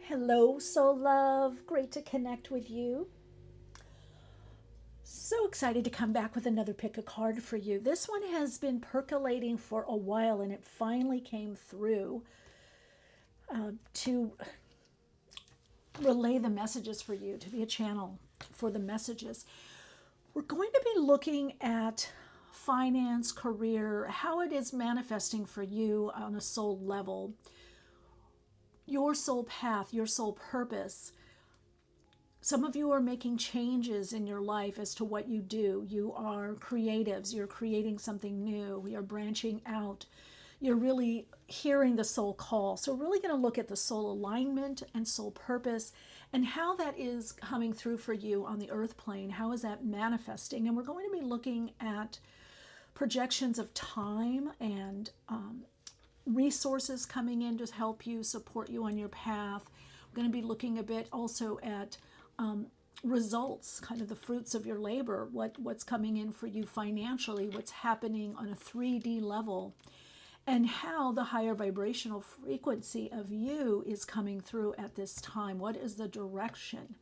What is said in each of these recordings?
Hello, soul love. Great to connect with you. So excited to come back with another pick a card for you. This one has been percolating for a while and it finally came through to relay the messages for you, to be a channel for the messages. We're going to be looking at finance, career, how it is manifesting for you on a soul level, your soul path, your soul purpose. Some of you are making changes in your life as to what you do. You are creatives. You're creating something new. We are branching out. You're really hearing the soul call. So we're really going to look at the soul alignment and soul purpose and how that is coming through for you on the earth plane. How is that manifesting? And we're going to be looking at projections of time and resources coming in to help you, support you on your path. We're going to be looking a bit also at results, kind of the fruits of your labor, what's coming in for you financially, what's happening on a 3D level, and how the higher vibrational frequency of you is coming through at this time. What is the direction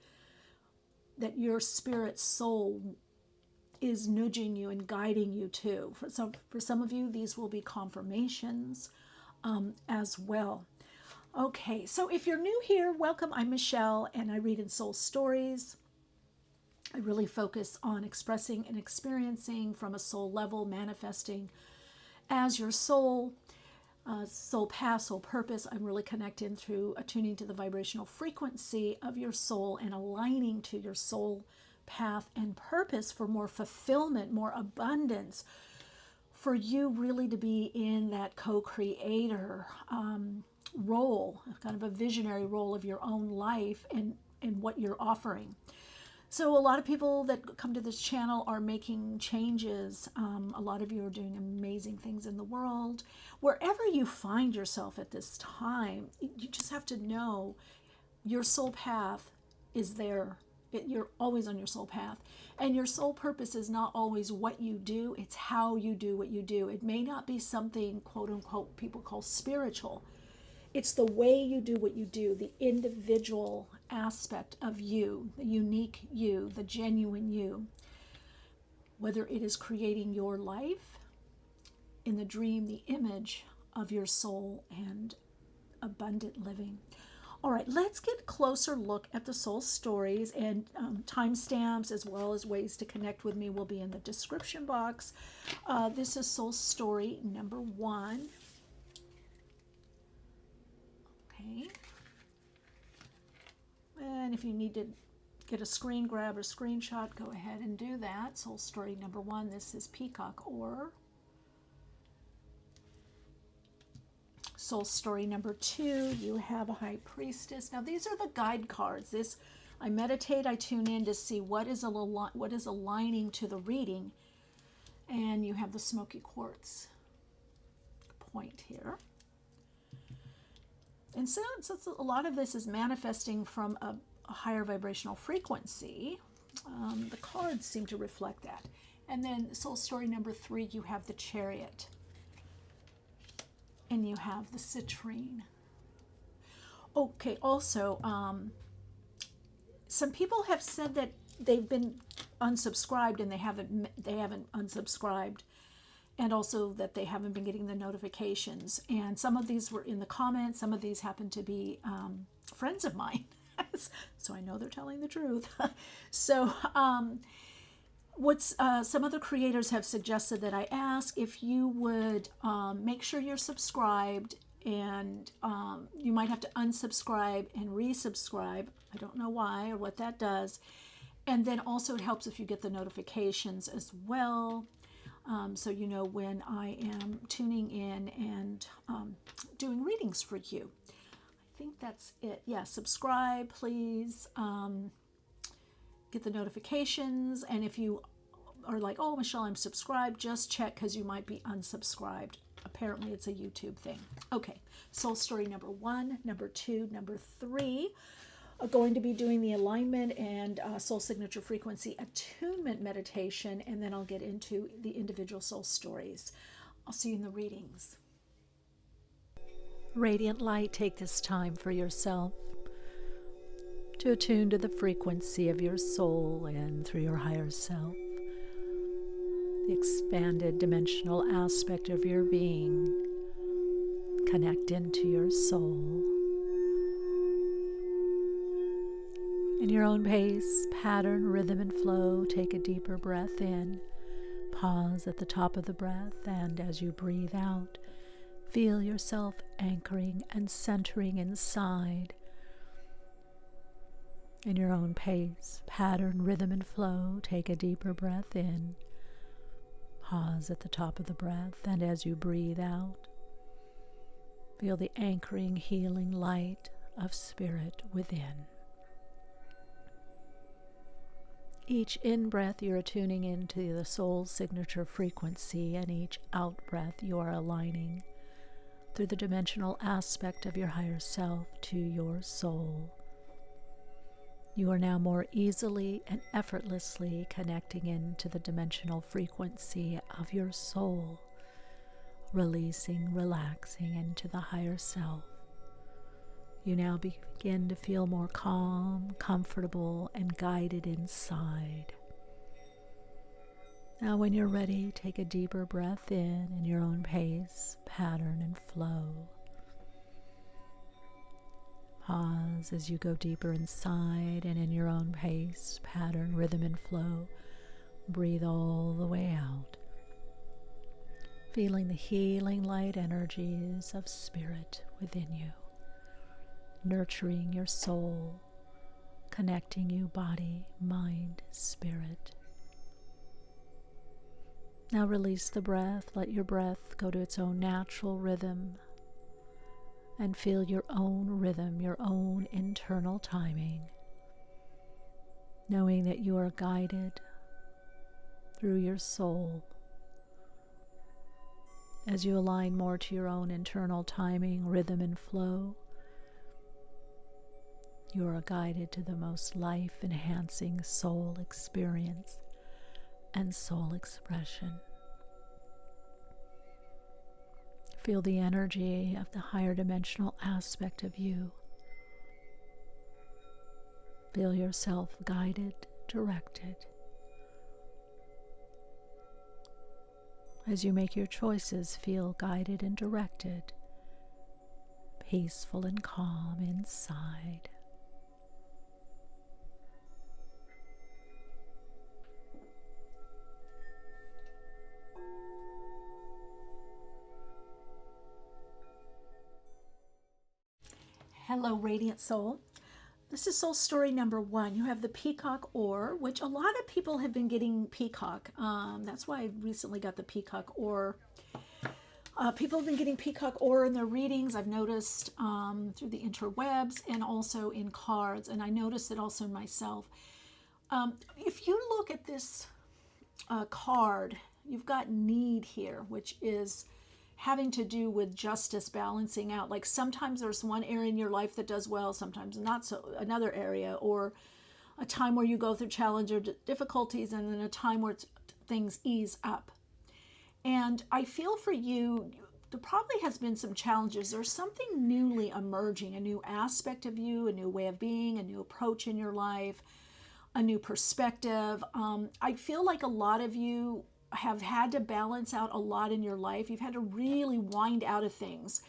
that your spirit soul is nudging you and guiding you to? For some of you, these will be confirmations as well. Okay, so if you're new here, welcome. I'm Michele and I read in soul stories. I really focus on expressing and experiencing from a soul level, manifesting as your soul, soul path, soul purpose. I'm really connecting through attuning to the vibrational frequency of your soul and aligning to your soul path and purpose for more fulfillment, more abundance, for you really to be in that co-creator role, kind of a visionary role of your own life and what you're offering. So a lot of people that come to this channel are making changes. A lot of you are doing amazing things in the world. Wherever you find yourself at this time, you just have to know your soul path is there. You're always on your soul path. And your soul purpose is not always what you do, it's how you do what you do. It may not be something, quote unquote, people call spiritual. It's the way you do what you do, the individual aspect of you, the unique you, the genuine you. Whether it is creating your life in the dream, the image of your soul and abundant living. All right, let's get a closer look at the soul stories, and timestamps as well as ways to connect with me will be in the description box. This is soul story number 1. Okay. And if you need to get a screen grab or screenshot, go ahead and do that. Soul story number 1. This is Peacock or soul story number 2. You have a high priestess. Now these are the guide cards. This I meditate, I tune in to see what is aligning to the reading. And you have the smoky quartz point here. And since a lot of this is manifesting from a higher vibrational frequency, the cards seem to reflect that. And then soul story number 3, you have the Chariot. And you have the Citrine. Okay, also, some people have said that they've been unsubscribed and they haven't unsubscribed. And also that they haven't been getting the notifications. And some of these were in the comments. Some of these happen to be friends of mine. So I know they're telling the truth. So some other creators have suggested that I ask if you would make sure you're subscribed, and you might have to unsubscribe and resubscribe. I don't know why or what that does. And then also it helps if you get the notifications as well. So you know when I am tuning in and doing readings for you. I think that's it. Yeah, subscribe, please. Get the notifications. And if you are like, oh, Michele, I'm subscribed, just check because you might be unsubscribed. Apparently it's a YouTube thing. Okay, soul story number 1, number 2, number 3. Going to be doing the alignment and soul signature frequency attunement meditation, and then I'll get into the individual soul stories. I'll see you in the readings. Radiant light, take this time for yourself. to attune to the frequency of your soul and through your higher self, the expanded dimensional aspect of your being. Connect into your soul. In your own pace, pattern, rhythm, and flow, take a deeper breath in. Pause at the top of the breath, and as you breathe out, feel yourself anchoring and centering inside. In your own pace, pattern, rhythm, and flow, take a deeper breath in. Pause at the top of the breath, and as you breathe out, feel the anchoring, healing light of spirit within. Each in-breath you are tuning into the soul's signature frequency, and each out-breath you are aligning through the dimensional aspect of your higher self to your soul. You are now more easily and effortlessly connecting into the dimensional frequency of your soul, releasing, relaxing into the higher self. You now begin to feel more calm, comfortable, and guided inside. Now, when you're ready, take a deeper breath in your own pace, pattern, and flow. Pause as you go deeper inside, and in your own pace, pattern, rhythm, and flow, breathe all the way out, feeling the healing light energies of spirit within you, nurturing your soul, connecting you body, mind, spirit. Now release the breath. Let your breath go to its own natural rhythm and feel your own rhythm, your own internal timing, knowing that you are guided through your soul. As you align more to your own internal timing, rhythm, and flow, you are guided to the most life-enhancing soul experience and soul expression. Feel the energy of the higher dimensional aspect of you. Feel yourself guided, directed. As you make your choices, feel guided and directed, peaceful and calm inside. Hello, Radiant Soul. This is soul story number 1. You have the Peacock Ore, which a lot of people have been getting Peacock. That's why I recently got the Peacock Ore. People have been getting Peacock Ore in their readings. I've noticed through the interwebs and also in cards, and I noticed it also myself. If you look at this card, you've got need here, which is having to do with justice, balancing out. Like sometimes there's one area in your life that does well, sometimes not so, another area, or a time where you go through challenge or difficulties, and then a time where things ease up. And I feel for you, there probably has been some challenges. There's something newly emerging, a new aspect of you, a new way of being, a new approach in your life, a new perspective. I feel like a lot of you have had to balance out a lot in your life. You've had to really wind out of things.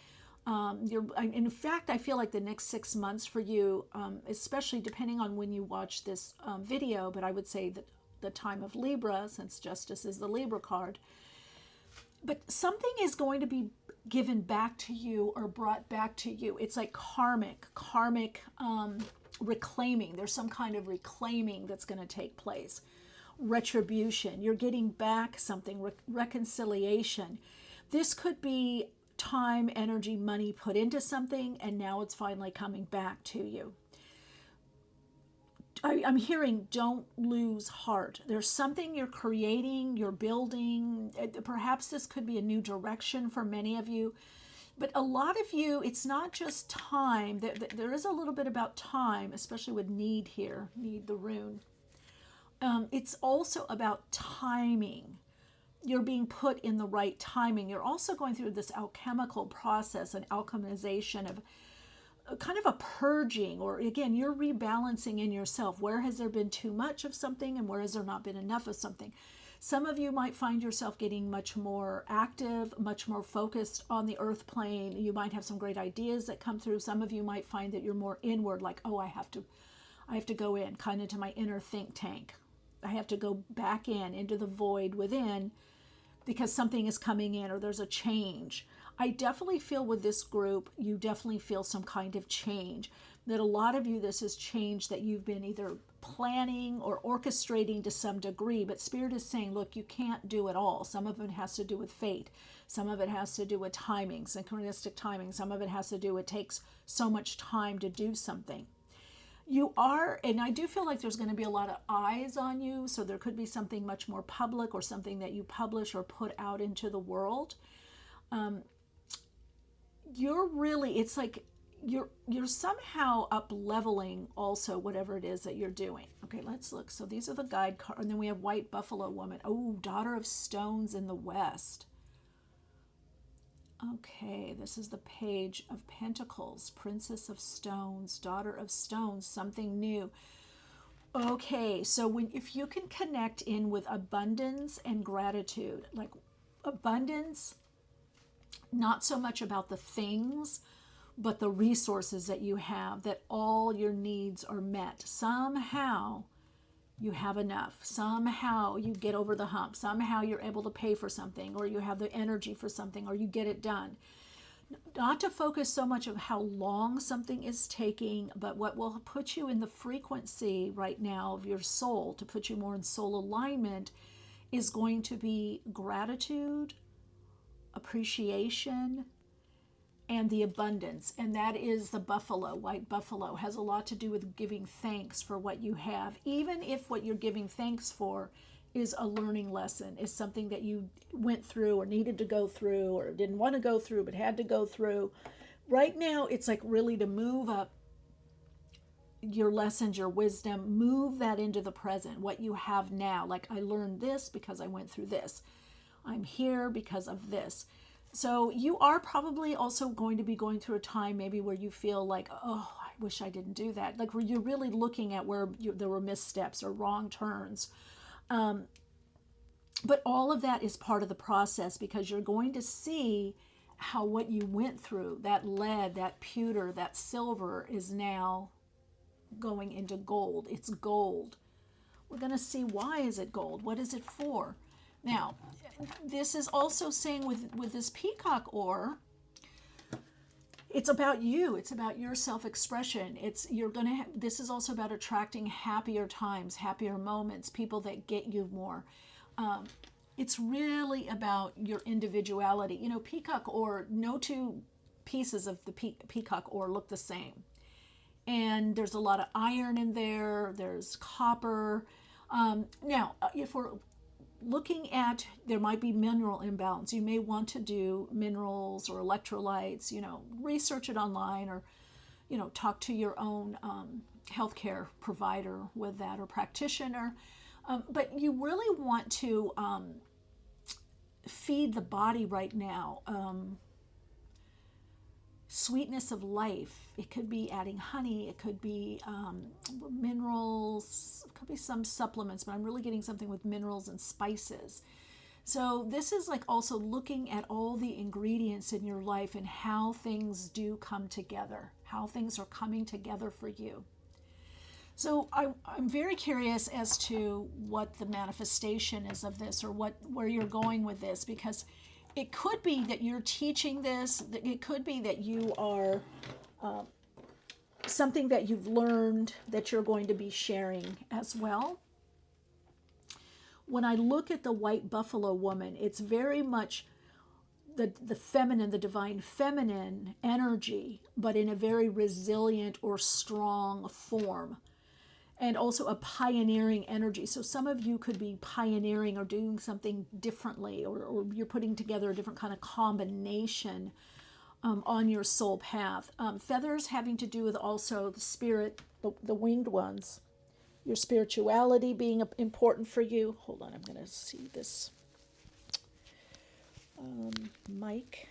In fact, I feel like the next 6 months for you, especially depending on when you watch this video, but I would say that the time of Libra, since Justice is the Libra card, but something is going to be given back to you or brought back to you. It's like karmic reclaiming. There's some kind of reclaiming that's going to take place. Retribution. You're getting back something, reconciliation. This could be time, energy, money put into something, and now it's finally coming back to you. I'm hearing don't lose heart. There's something you're creating, you're building. Perhaps this could be a new direction for many of you. But a lot of you, it's not just time. There is a little bit about time, especially with need here, need the rune. It's also about timing. You're being put in the right timing. You're also going through this alchemical process, an alchemization kind of a purging, or again, you're rebalancing in yourself. Where has there been too much of something and where has there not been enough of something? Some of you might find yourself getting much more active, much more focused on the earth plane. You might have some great ideas that come through. Some of you might find that you're more inward, like, oh, I have to go in kind of to my inner think tank. I have to go back into the void within because something is coming in or there's a change. I definitely feel with this group, you definitely feel some kind of change. That a lot of you, this is change that you've been either planning or orchestrating to some degree, but Spirit is saying, look, you can't do it all. Some of it has to do with fate. Some of it has to do with timing, synchronistic timing. Some of it has to do, it takes so much time to do something. You are, and I do feel like there's going to be a lot of eyes on you, so there could be something much more public or something that you publish or put out into the world. You're really, it's like you're somehow up leveling also whatever it is that you're doing. Okay, let's look. So these are the guide cards, and then we have White Buffalo Woman. Oh, Daughter of Stones in the West. Okay, this is the Page of Pentacles, Princess of Stones, Daughter of Stones, something new. Okay, so if you can connect in with abundance and gratitude, like abundance, not so much about the things, but the resources that you have, that all your needs are met. Somehow you have enough. Somehow you get over the hump. Somehow you're able to pay for something, or you have the energy for something, or you get it done. Not to focus so much of how long something is taking, but what will put you in the frequency right now of your soul, to put you more in soul alignment, is going to be gratitude, appreciation, and the abundance. And that is the buffalo. White buffalo has a lot to do with giving thanks for what you have, even if what you're giving thanks for is a learning lesson, is something that you went through or needed to go through or didn't want to go through but had to go through. Right now it's like really to move up your lessons, your wisdom, move that into the present, what you have now. Like, I learned this because I went through this. I'm here because of this. So you are probably also going to be going through a time maybe where you feel like, oh, I wish I didn't do that. Like, where you're really looking at where there were missteps or wrong turns. But all of that is part of the process, because you're going to see how what you went through, that lead, that pewter, that silver, is now going into gold. It's gold. We're going to see, why is it gold? What is it for? Now, this is also saying with this peacock ore, it's about you. It's about your self-expression. This is also about attracting happier times, happier moments, people that get you more. It's really about your individuality. You know, peacock ore, no two pieces of the peacock ore look the same. And there's a lot of iron in there. There's copper. Now, if we're looking at, there might be mineral imbalance. You may want to do minerals or electrolytes, research it online, or, talk to your own healthcare provider with that, or practitioner. But you really want to feed the body right now. Sweetness of life. It could be adding honey. It could be minerals. It could be some supplements, but I'm really getting something with minerals and spices. So this is like also looking at all the ingredients in your life and how things do come together, how things are coming together for you. So I'm very curious as to what the manifestation is of this, or where you're going with this, because it could be that you're teaching this. It could be that you are something that you've learned that you're going to be sharing as well. When I look at the White Buffalo Woman, it's very much the feminine, the divine feminine energy, but in a very resilient or strong form. And also a pioneering energy. So some of you could be pioneering or doing something differently, or you're putting together a different kind of combination on your soul path. Feathers having to do with also the spirit, the winged ones, your spirituality being important for you. Hold on, I'm going to see this mic.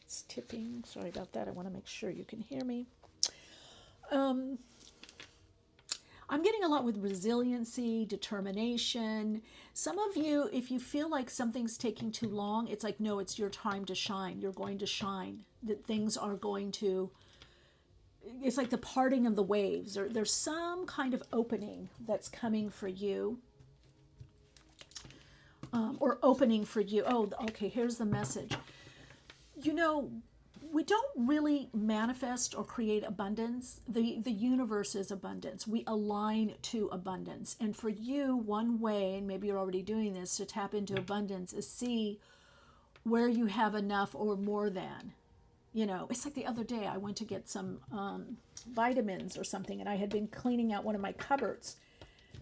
It's tipping. Sorry about that. I want to make sure you can hear me. I'm getting a lot with resiliency, determination. Some of you, if you feel like something's taking too long, it's like, no, it's your time to shine. You're going to shine. That things are going to, it's like the parting of the waves. Or there's some kind of opening that's coming for you. Or opening for you. Oh, okay, here's the message. You know, we don't really manifest or create abundance. The universe is abundance. We align to abundance. And for you, one way, and maybe you're already doing this, to tap into abundance is see where you have enough or more than. You know, it's like the other day I went to get some vitamins or something, and I had been cleaning out one of my cupboards.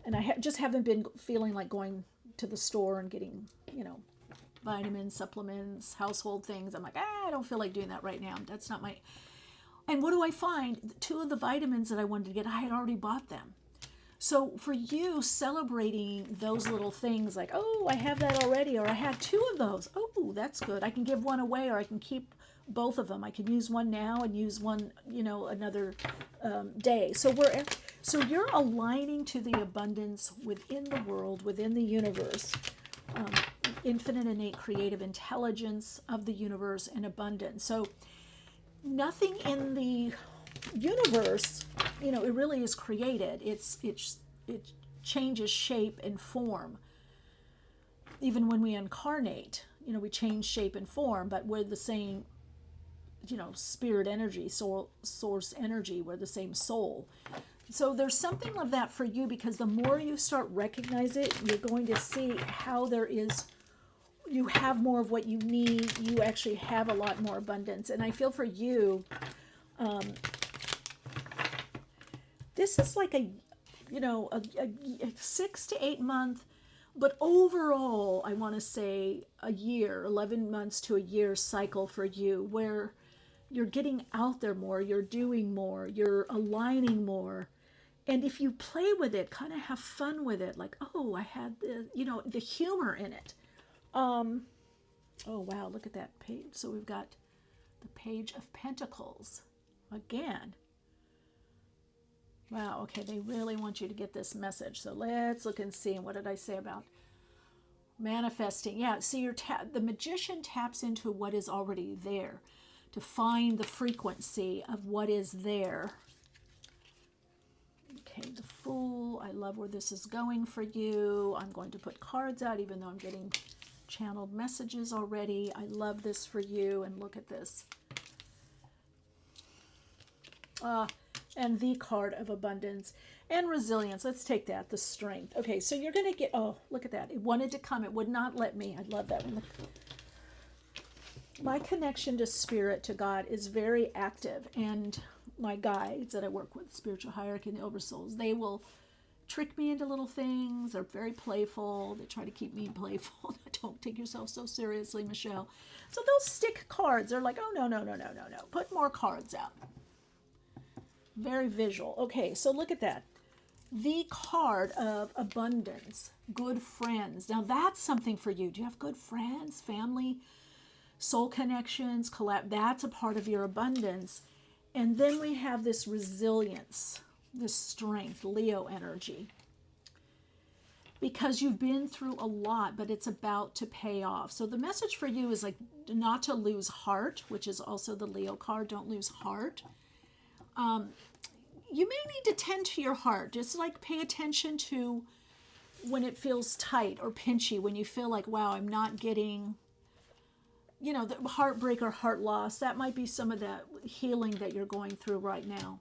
And I just haven't been feeling like going to the store and getting, you know, vitamins, supplements, household things. I'm like, I don't feel like doing that right now. That's not my... And what do I find? 2 of the vitamins that I wanted to get, I had already bought them. So for you, celebrating those little things like, oh, I have that already, or I had 2 of those. Oh, that's good. I can give one away, or I can keep both of them. I can use one now and use one, you know, another day. So you're aligning to the abundance within the world, within the universe. Infinite innate creative intelligence of the universe and abundance. So nothing in the universe, you know, it really is created. It changes shape and form. Even when we incarnate, you know, we change shape and form, but we're the same, you know, spirit energy, source energy. We're the same soul. So there's something of that for you, because the more you start recognize it, you're going to see how there is, you have more of what you need. You actually have a lot more abundance. And I feel for you, this is like a 6 to 8 month, but overall, I want to say a year, 11 months to a year cycle for you, where you're getting out there more, you're doing more, you're aligning more. And if you play with it, kind of have fun with it, like, oh, I had the humor in it. Oh, wow, look at that page. So we've got the Page of Pentacles again. Wow, okay, they really want you to get this message. So let's look and see. What did I say about manifesting? Yeah, see, the magician taps into what is already there to find the frequency of what is there. Okay, the Fool. I love where this is going for you. I'm going to put cards out, even though I'm getting channeled messages already. I love this for you, and look at this. And the card of abundance and resilience. Let's take that, the Strength. Okay, so you're going to get, oh, look at that. It wanted to come. It would not let me. I love that one. My connection to Spirit, to God, is very active, and my guides that I work with, spiritual hierarchy and the oversouls, they will trick me into little things. They're very playful. They try to keep me playful. Don't take yourself so seriously, Michele. So they'll stick cards. They're like, oh, no. Put more cards out. Very visual. Okay, so look at that. The card of abundance, good friends. Now that's something for you. Do you have good friends, family, soul connections, that's a part of your abundance. And then we have this resilience, this strength, Leo energy. Because you've been through a lot, but it's about to pay off. So the message for you is like not to lose heart, which is also the Leo card. Don't lose heart. You may need to tend to your heart. Just like pay attention to when it feels tight or pinchy, when you feel like, wow, I'm not getting, the heartbreak or heart loss. That might be some of the healing that you're going through right now.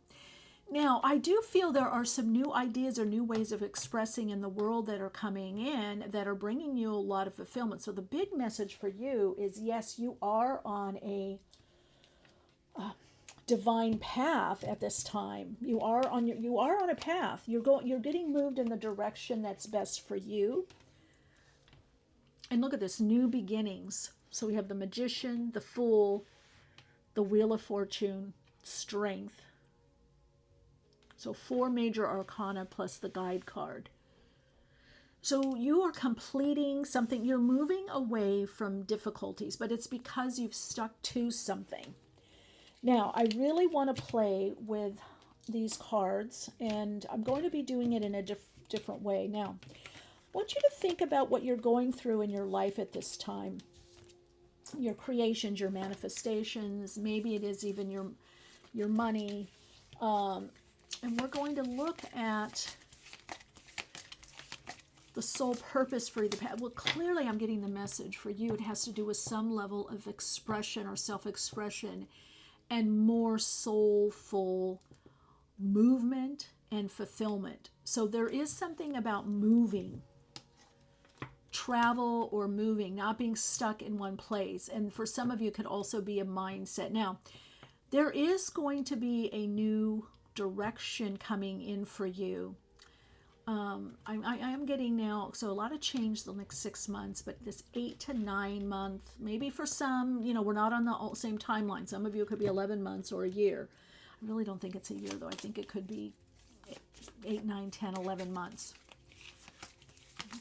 Now, I do feel there are some new ideas or new ways of expressing in the world that are coming in that are bringing you a lot of fulfillment. So the big message for you is, yes, you are on a divine path at this time. You are on a path. You're getting moved in the direction that's best for you. And look at this, new beginnings. So we have the Magician, the Fool, the Wheel of Fortune, Strength. So 4 major arcana plus the guide card. So you are completing something. You're moving away from difficulties, but it's because you've stuck to something. Now, I really want to play with these cards, and I'm going to be doing it in a different way. Now, I want you to think about what you're going through in your life at this time. Your creations, your manifestations, maybe it is even your money. And we're going to look at the sole purpose for you. Well, clearly I'm getting the message for you. It has to do with some level of expression or self-expression and more soulful movement and fulfillment. So there is something about moving, travel or moving, not being stuck in one place. And for some of you, it could also be a mindset. Now, there is going to be a new direction coming in for you. I am getting now, so a lot of change the next 6 months, but this 8 to 9 month, maybe for some, we're not on the same timeline. Some of you it could be 11 months or a year. I really don't think it's a year, though. I think it could be 8, 9, 10, 11 months.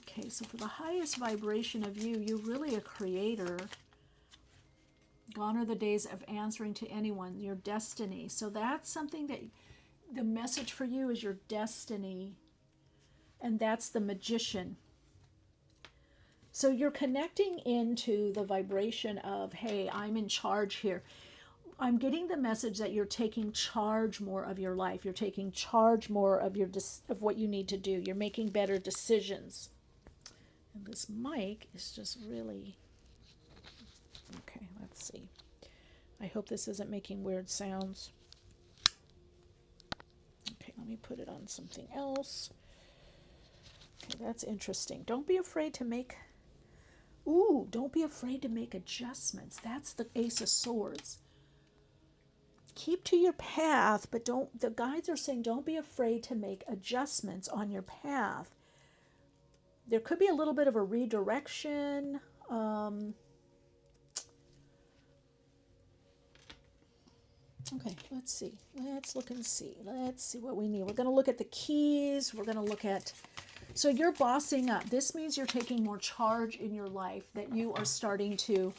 Okay, so for the highest vibration of you, you're really a creator. Gone are the days of answering to anyone, your destiny. So that's something that the message for you is your destiny. And that's the Magician. So you're connecting into the vibration of, hey, I'm in charge here. I'm getting the message that you're taking charge more of your life. You're taking charge more of of what you need to do. You're making better decisions. And this mic is just really... Okay, let's see. I hope this isn't making weird sounds. Okay, let me put it on something else. Okay, that's interesting. Don't be afraid to make... Ooh, don't be afraid to make adjustments. That's the Ace of Swords. Keep to your path, but don't... The guides are saying don't be afraid to make adjustments on your path. There could be a little bit of a redirection. Okay, let's see. Let's look and see. Let's see what we need. We're going to look at the keys. We're going to look at... So you're bossing up. This means you're taking more charge in your life, that you are starting to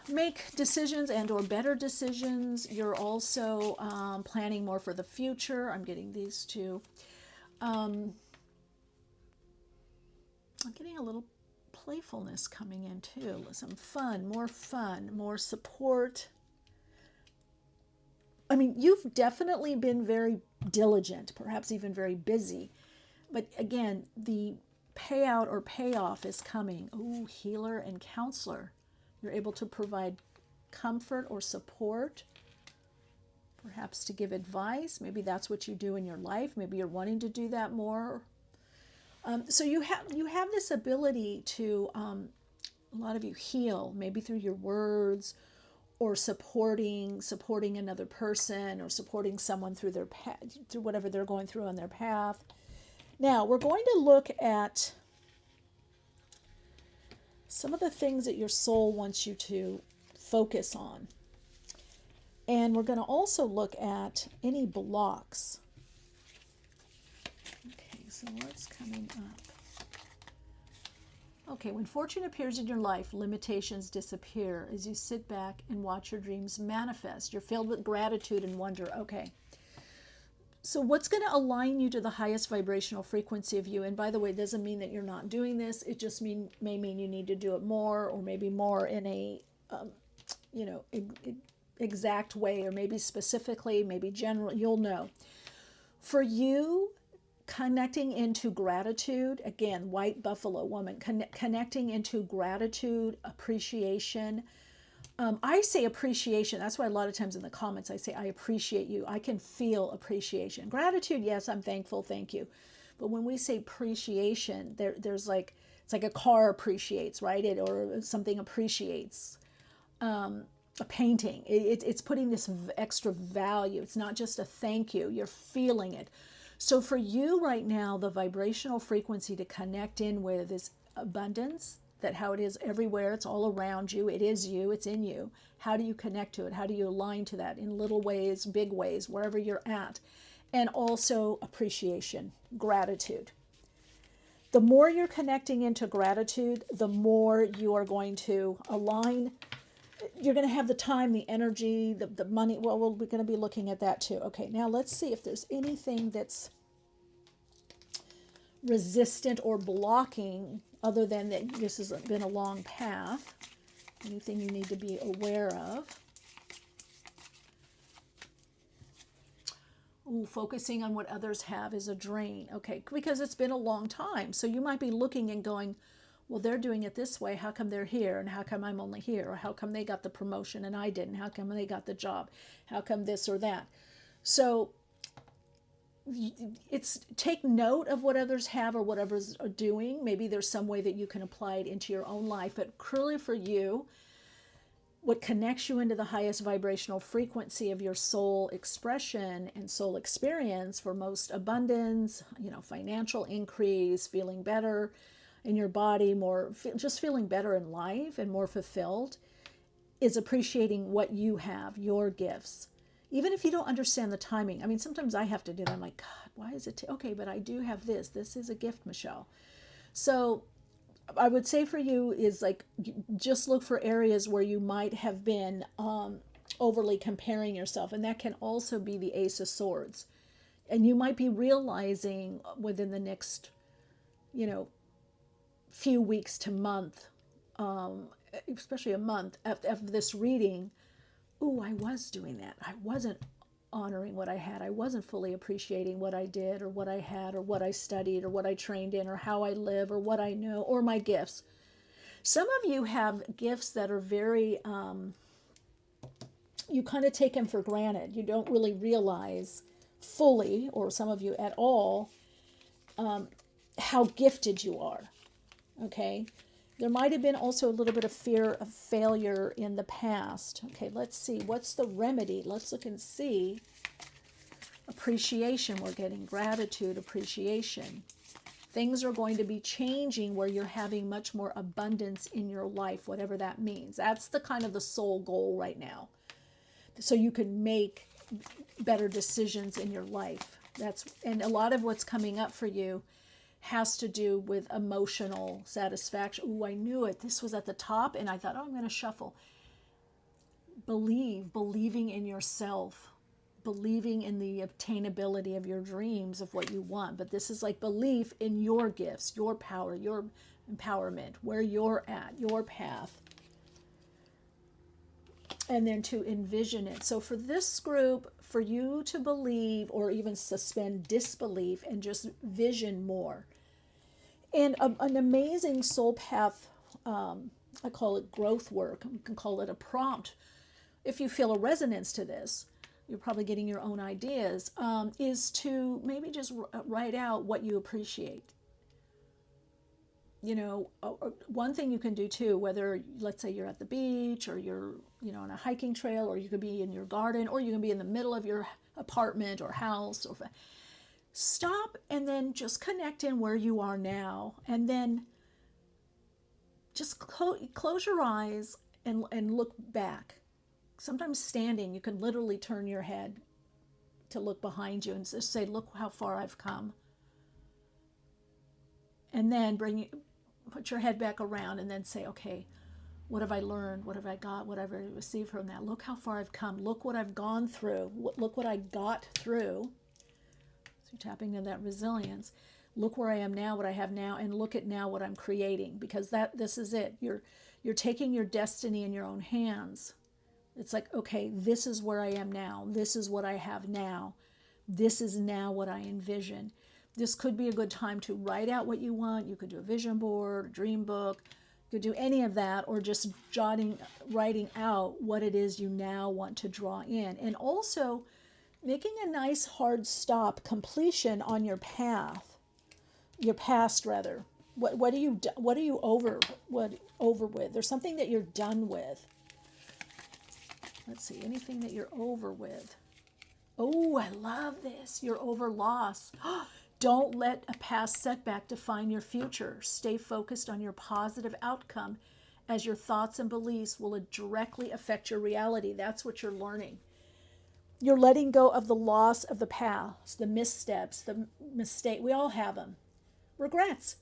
make decisions and or better decisions. You're also planning more for the future. I'm getting these two. I'm getting a little playfulness coming in too. Some fun, more support. I mean, you've definitely been very diligent, perhaps even very busy. But again, the payout or payoff is coming. Ooh, healer and counselor. You're able to provide comfort or support, perhaps to give advice. Maybe that's what you do in your life. Maybe you're wanting to do that more. So you have this ability to, a lot of you heal, maybe through your words, or supporting another person, or supporting someone through their path, through whatever they're going through on their path. Now, we're going to look at some of the things that your soul wants you to focus on. And we're going to also look at any blocks. Okay, so what's coming up? Okay, when fortune appears in your life, limitations disappear as you sit back and watch your dreams manifest. You're filled with gratitude and wonder. Okay. So what's going to align you to the highest vibrational frequency of you? And by the way, it doesn't mean that you're not doing this. It just may mean you need to do it more, or maybe more in a, exact way, or maybe specifically, maybe general. You'll know. For you, connecting into gratitude, again, white buffalo woman, connecting into gratitude, appreciation. I say appreciation. That's why a lot of times in the comments I say, I appreciate you. I can feel appreciation. Gratitude, yes, I'm thankful, thank you. But when we say appreciation, there's like, it's like a car appreciates, right? Or something appreciates. A painting, it's putting this extra value. It's not just a thank you. You're feeling it. So for you right now, the vibrational frequency to connect in with is abundance. That how it is everywhere, it's all around you, it is you, it's in you. How do you connect to it? How do you align to that in little ways, big ways, wherever you're at? And also appreciation, gratitude. The more you're connecting into gratitude, the more you are going to align you're going to have the time, the energy, the money. Well, we're going to be looking at that too. Okay, now let's see if there's anything that's resistant or blocking, other than that this has been a long path. Anything you need to be aware of. Ooh, focusing on what others have is a drain. Okay, because it's been a long time. So you might be looking and going, well, they're doing it this way. How come they're here? And how come I'm only here? Or how come they got the promotion and I didn't? How come they got the job? How come this or that? So it's take note of what others have or what others are doing. Maybe there's some way that you can apply it into your own life. But clearly for you, what connects you into the highest vibrational frequency of your soul expression and soul experience for most abundance, financial increase, feeling better in your body, just feeling better in life and more fulfilled, is appreciating what you have, your gifts. Even if you don't understand the timing. I mean, sometimes I have to do that. I'm like, God, why is it? Okay, but I do have this. This is a gift, Michele. So I would say for you is like, just look for areas where you might have been overly comparing yourself. And that can also be the Ace of Swords. And you might be realizing within the next, few weeks to month, especially a month after this reading, ooh, I was doing that. I wasn't honoring what I had. I wasn't fully appreciating what I did or what I had or what I studied or what I trained in or how I live or what I know or my gifts. Some of you have gifts that are very, you kind of take them for granted. You don't really realize fully, or some of you at all, how gifted you are. Okay? There might have been also a little bit of fear of failure in the past. Okay, let's see. What's the remedy? Let's look and see. Appreciation. We're getting gratitude, appreciation. Things are going to be changing where you're having much more abundance in your life, whatever that means. That's the kind of the soul goal right now. So you can make better decisions in your life. And a lot of what's coming up for you has to do with emotional satisfaction. Ooh, I knew it. This was at the top, and I thought, oh, I'm going to shuffle. Believing in yourself, believing in the obtainability of your dreams of what you want. But this is like belief in your gifts, your power, your empowerment, where you're at, your path. And then to envision it. So for this group, for you to believe or even suspend disbelief and just vision more. And an amazing soul path, I call it growth work. You can call it a prompt. If you feel a resonance to this, you're probably getting your own ideas, is to maybe just write out what you appreciate. One thing you can do too, whether, let's say you're at the beach or you're, on a hiking trail, or you could be in your garden, or you can be in the middle of your apartment or house, or stop and then just connect in where you are now. And then just close your eyes and look back. Sometimes standing, you can literally turn your head to look behind you and just say, look how far I've come. And then put your head back around and then say, okay, what have I learned? What have I got? What have I received from that? Look how far I've come. Look what I've gone through. Look what I got through. So you're tapping into that resilience. Look where I am now, what I have now, and look at now what I'm creating, because this is it. You're taking your destiny in your own hands. It's like, okay, this is where I am now. This is what I have now. This is now what I envision. This could be a good time to write out what you want. You could do a vision board, a dream book. You could do any of that, or just writing out what it is you now want to draw in. And also making a nice hard stop, completion on your path, your past rather. What are you over with? There's something that you're done with. Let's see, anything that you're over with. Oh, I love this. You're over loss. Don't let a past setback define your future. Stay focused on your positive outcome, as your thoughts and beliefs will directly affect your reality. That's what you're learning. You're letting go of the loss of the past, the missteps, the mistake. We all have them. Regrets.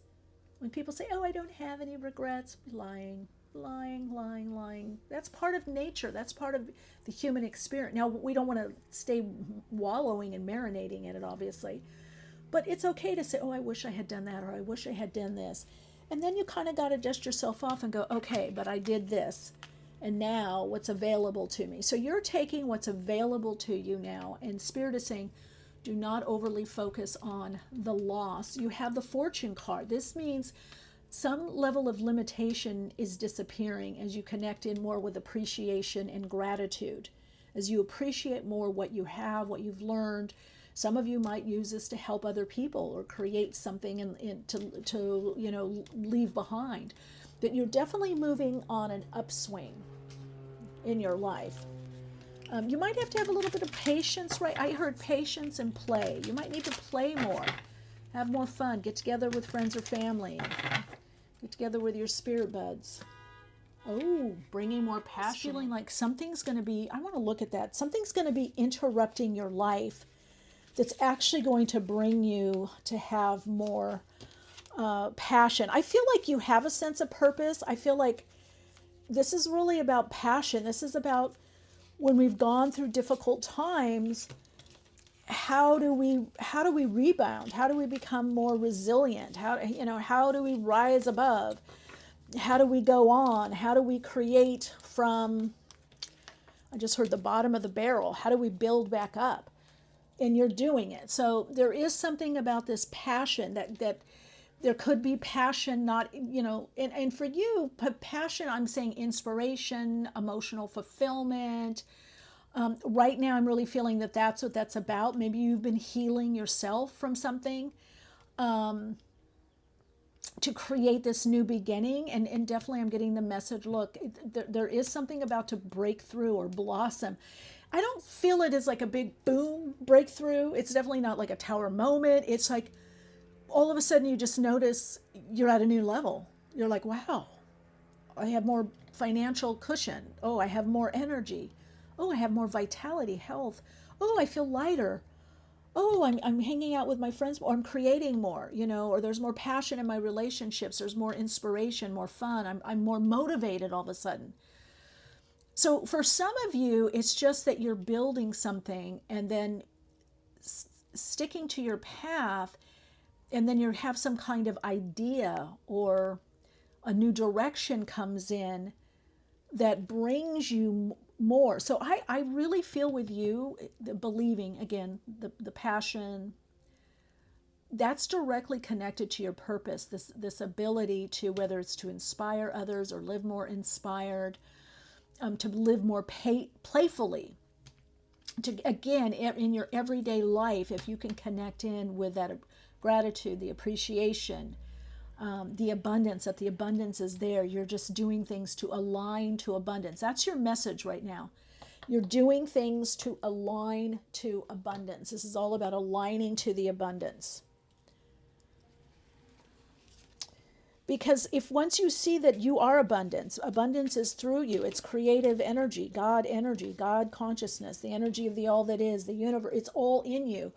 When people say, oh, I don't have any regrets, lying. lying. That's part of nature. That's part of the human experience. Now, we don't want to stay wallowing and marinating in it, obviously. But it's okay to say, oh, I wish I had done that, or I wish I had done this. And then you kind of got to dust yourself off and go, okay, but I did this. And now what's available to me? So you're taking what's available to you now. And Spirit is saying, do not overly focus on the loss. You have the Fortune card. This means some level of limitation is disappearing as you connect in more with appreciation and gratitude. As you appreciate more what you have, what you've learned. Some of you might use this to help other people or create something to leave behind. That you're definitely moving on an upswing in your life. You might have to have a little bit of patience, right? I heard patience and play. You might need to play more, have more fun, get together with friends or family, get together with your spirit buds. Oh, bringing more passion. Feeling like something's going to be, I want to look at that. Something's going to be interrupting your life that's actually going to bring you to have more passion. I feel like you have a sense of purpose. I feel like this is really about passion. This is about when we've gone through difficult times, how do we rebound? How do we become more resilient? How do we rise above? How do we go on? How do we create from, I just heard the bottom of the barrel. How do we build back up? And you're doing it. So there is something about this passion that there could be passion, not, and for you, passion, I'm saying inspiration, emotional fulfillment. Right now, I'm really feeling that that's what that's about. Maybe you've been healing yourself from something to create this new beginning. And definitely I'm getting the message, look, there is something about to break through or blossom. I don't feel it as like a big boom breakthrough. It's definitely not like a tower moment. It's like all of a sudden you just notice you're at a new level. You're like, wow, I have more financial cushion. Oh, I have more energy. Oh, I have more vitality, health. Oh, I feel lighter. Oh, I'm hanging out with my friends, or I'm creating more, or there's more passion in my relationships. There's more inspiration, more fun. I'm more motivated all of a sudden. So for some of you, it's just that you're building something and then sticking to your path, and then you have some kind of idea or a new direction comes in that brings you more. So I really feel with you, the believing, again, the passion, that's directly connected to your purpose, this ability to, whether it's to inspire others or live more inspired, to live more playfully, to, again, in your everyday life, if you can connect in with that gratitude, the appreciation, the abundance, that the abundance is there. You're just doing things to align to abundance. That's your message right now. You're doing things to align to abundance. This is all about aligning to the abundance. Because if once you see that you are abundance, abundance is through you. It's creative energy, God consciousness, the energy of the all that is, the universe. It's all in you.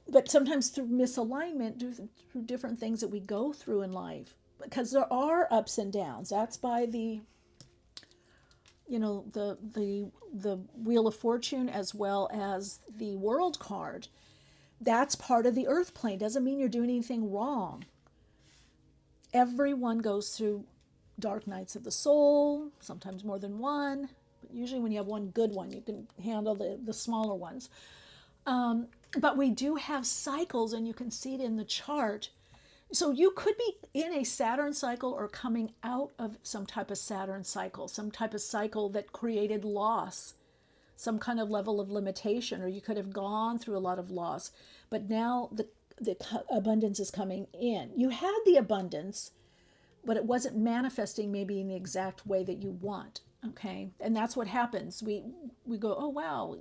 But sometimes through misalignment, through different things that we go through in life, because there are ups and downs. That's by the Wheel of Fortune as well as the World card. That's part of the Earth plane. Doesn't mean you're doing anything wrong. Everyone goes through dark nights of the soul, sometimes more than one. But usually when you have one good one, you can handle the smaller ones. But we do have cycles, and you can see it in the chart. So you could be in a Saturn cycle or coming out of some type of Saturn cycle, some type of cycle that created loss, some kind of level of limitation, or you could have gone through a lot of loss. But now the abundance is coming in. You had the abundance, but it wasn't manifesting maybe in the exact way that you want. Okay. And that's what happens. We go, oh, wow,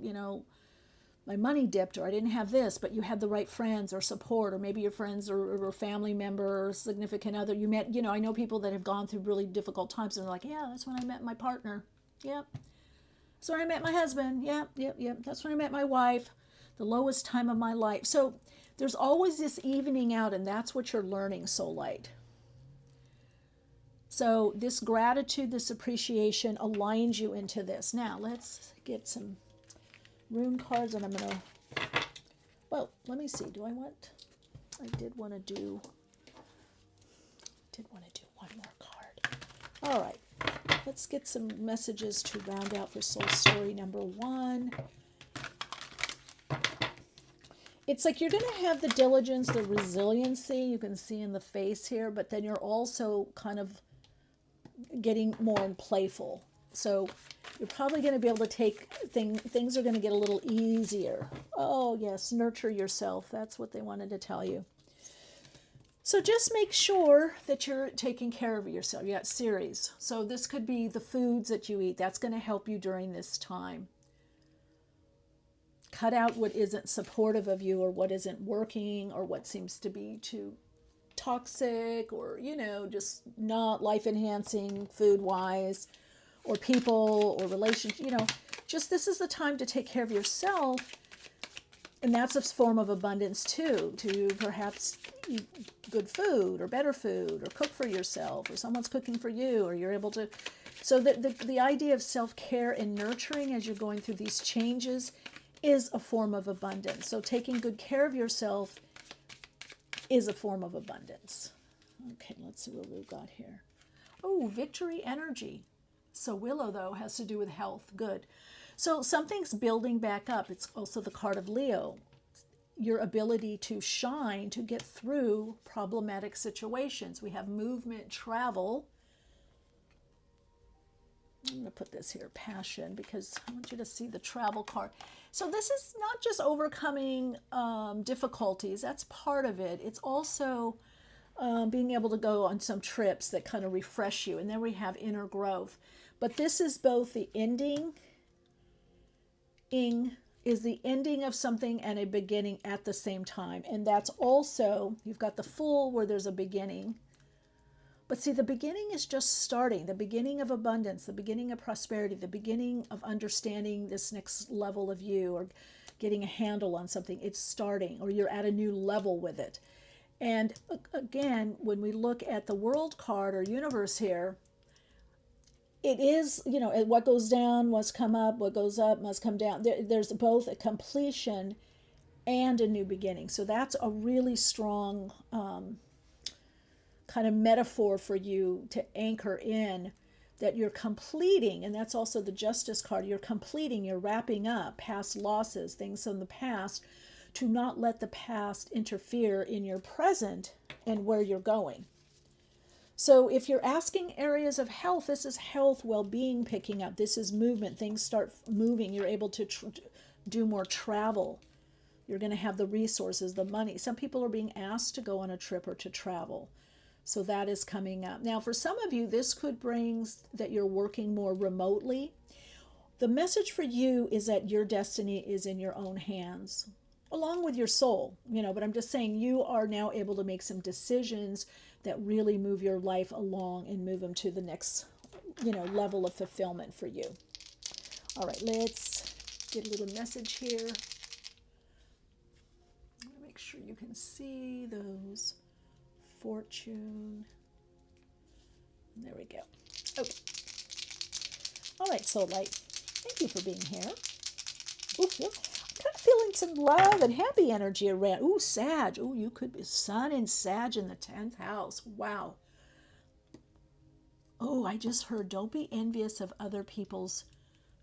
my money dipped, or I didn't have this, but you had the right friends or support, or maybe your friends or family member or significant other. You met, I know people that have gone through really difficult times and they're like, yeah, that's when I met my partner. Yep. That's when I met my husband. Yep. That's when I met my wife. The lowest time of my life. So there's always this evening out, and that's what you're learning, Soul Light. So this gratitude, this appreciation aligns you into this. Now let's get some rune cards, and I'm going to, well, let me see. I did want to do one more card. All right. Let's get some messages to round out for soul story number 1. It's like you're going to have the diligence, the resiliency, you can see in the face here, but then you're also kind of getting more and playful. So you're probably going to be able to take things are going to get a little easier. Oh, yes, nurture yourself. That's what they wanted to tell you. So just make sure that you're taking care of yourself. You got series. So this could be the foods that you eat. That's going to help you during this time. Cut out what isn't supportive of you or what isn't working or what seems to be too toxic or, just not life-enhancing food-wise or people or relationships. Just this is the time to take care of yourself. And that's a form of abundance too, to perhaps eat good food or better food or cook for yourself or someone's cooking for you or you're able to. So the idea of self-care and nurturing as you're going through these changes is a form of abundance. So taking good care of yourself is a form of abundance. Okay, let's see what we've got here. Oh, victory energy. So Willow, though, has to do with health. Good. So something's building back up. It's also the card of Leo. Your ability to shine, to get through problematic situations. We have movement, travel. I'm going to put this here, passion, because I want you to see the travel card. So this is not just overcoming difficulties. That's part of it. It's also being able to go on some trips that kind of refresh you. And then we have inner growth. But this is both the ending is the ending of something and a beginning at the same time. And that's also, you've got the Fool where there's a beginning. But see, the beginning is just starting, the beginning of abundance, the beginning of prosperity, the beginning of understanding this next level of you or getting a handle on something. It's starting, or you're at a new level with it. And again, when we look at the World card or universe here, it is, what goes down must come up, what goes up must come down. There's both a completion and a new beginning. So that's a really strong kind of metaphor for you to anchor in that you're completing. And that's also the Justice card. You're completing, you're wrapping up past losses, things from the past, to not let the past interfere in your present and where you're going. So if you're asking areas of health, this is health, well-being picking up. This is movement. Things start moving. You're able to do more travel. You're going to have the resources, the money. Some people are being asked to go on a trip or to travel. So that is coming up. Now, for some of you, this could bring that you're working more remotely. The message for you is that your destiny is in your own hands, along with your soul, but I'm just saying you are now able to make some decisions that really move your life along and move them to the next, level of fulfillment for you. All right, let's get a little message here. Make sure you can see those. Fortune. There we go. Okay. All right, Soul Light. Thank you for being here. Oof, yeah. I'm kind of feeling some love and happy energy around. Ooh, Sag. Ooh, you could be Sun and Sag in the 10th house. Wow. Oh, I just heard, don't be envious of other people's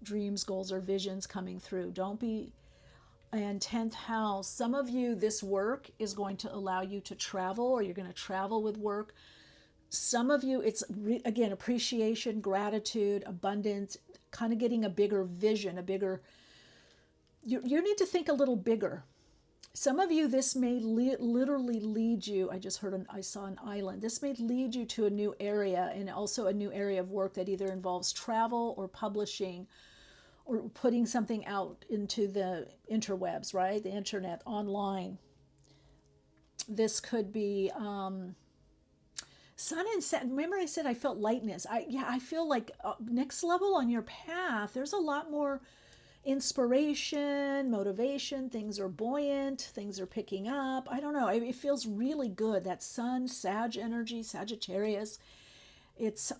dreams, goals, or visions coming through. Don't be. And 10th house, some of you, this work is going to allow you to travel, or you're going to travel with work. Some of you, it's, again, appreciation, gratitude, abundance, kind of getting a bigger vision, you need to think a little bigger. Some of you, this may literally lead you, I saw an island. This may lead you to a new area, and also a new area of work that either involves travel or publishing, or putting something out into the interwebs, right? The internet, online. This could be Sun and Saturn. Remember I said I felt lightness. I feel like next level on your path, there's a lot more inspiration, motivation. Things are buoyant. Things are picking up. I don't know. It feels really good. That Sun, Sag energy, Sagittarius. It's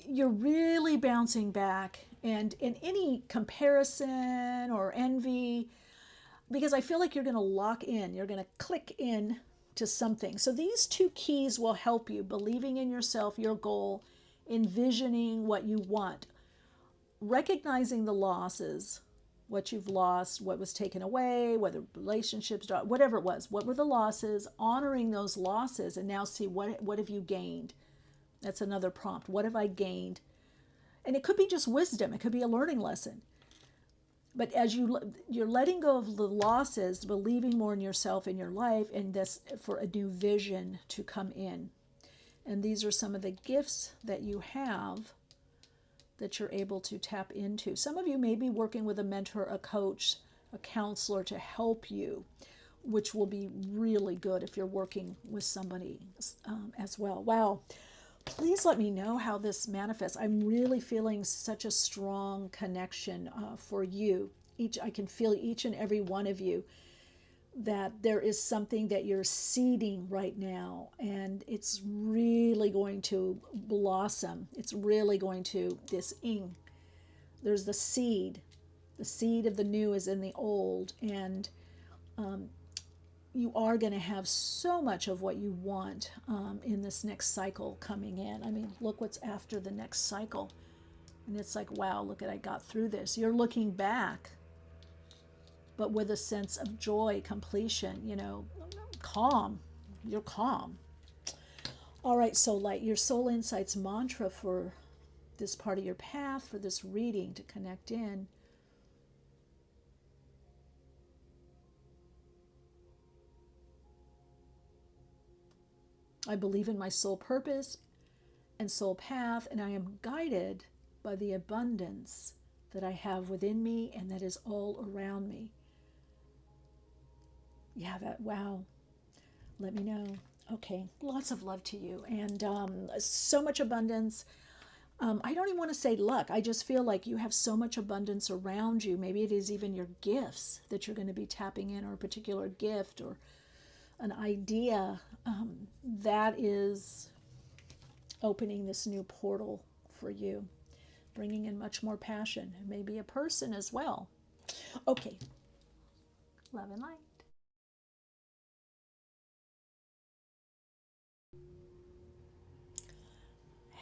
you're really bouncing back, and in any comparison or envy, because I feel like you're going to lock in, you're going to click in to something. So these two keys will help you: believing in yourself, your goal, envisioning what you want, recognizing the losses, what you've lost, what was taken away, whether relationships, whatever it was, what were the losses, honoring those losses, and now see what have you gained. That's another prompt. What have I gained? And it could be just wisdom. It could be a learning lesson. But as you're letting go of the losses, believing more in yourself in your life, and this for a new vision to come in. And these are some of the gifts that you have that you're able to tap into. Some of you may be working with a mentor, a coach, a counselor to help you, which will be really good if you're working with somebody as well. Wow. Please let me know how this manifests. I'm really feeling such a strong connection for you. I can feel each and every one of you, that there is something that you're seeding right now, and it's really going to blossom. It's really going to, there's the seed. The seed of the new is in the old, and you are going to have so much of what you want in this next cycle coming in. I mean, look what's after the next cycle. And it's like, wow, look at, I got through this. You're looking back, but with a sense of joy, completion, calm. You're calm. All right, so light, your soul insights mantra for this part of your path, for this reading to connect in. I believe in my soul purpose and soul path, and I am guided by the abundance that I have within me and that is all around me. Yeah, wow. Let me know. Okay, lots of love to you, and so much abundance. I don't even want to say luck. I just feel like you have so much abundance around you. Maybe it is even your gifts that you're going to be tapping in, or a particular gift or an idea that is opening this new portal for you, bringing in much more passion, and maybe a person as well. Okay, love and light.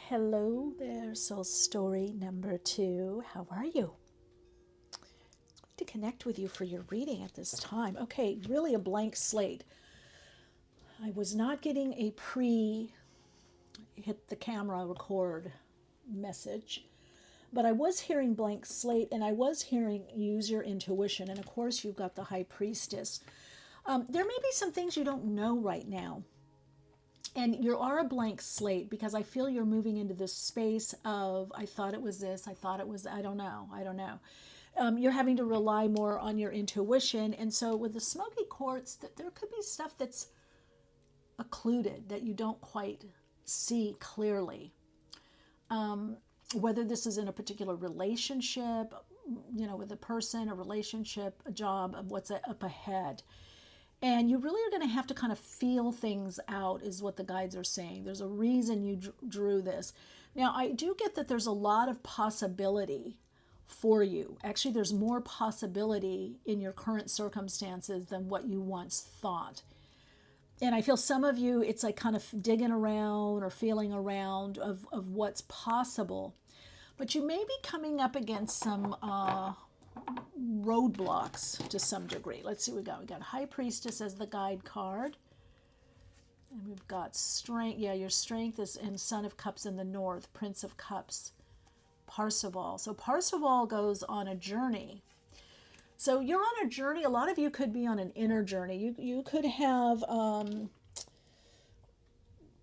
Hello there, soul story number 2. How are you? To connect with you for your reading at this time. Okay, really a blank slate. I was not getting a hit the camera record message, but I was hearing blank slate, and I was hearing use your intuition, and of course you've got the High Priestess. There may be some things you don't know right now, and you are a blank slate, because I feel you're moving into this space of, I thought it was this, I thought it was, I don't know. You're having to rely more on your intuition, and so with the smoky quartz, there could be stuff that's occluded that you don't quite see clearly. Whether this is in a particular relationship, with a person, a relationship, a job, of what's up ahead. And you really are going to have to kind of feel things out, is what the guides are saying. There's a reason you drew this. Now, I do get that there's a lot of possibility for you. Actually, there's more possibility in your current circumstances than what you once thought. And I feel some of you, it's like kind of digging around or feeling around of what's possible. But you may be coming up against some roadblocks to some degree. Let's see what we got. We got High Priestess as the guide card. And we've got strength. Yeah, your strength is in Son of Cups in the north, Prince of Cups, Parseval. So Parseval goes on a journey. So you're on a journey. A lot of you could be on an inner journey. You could have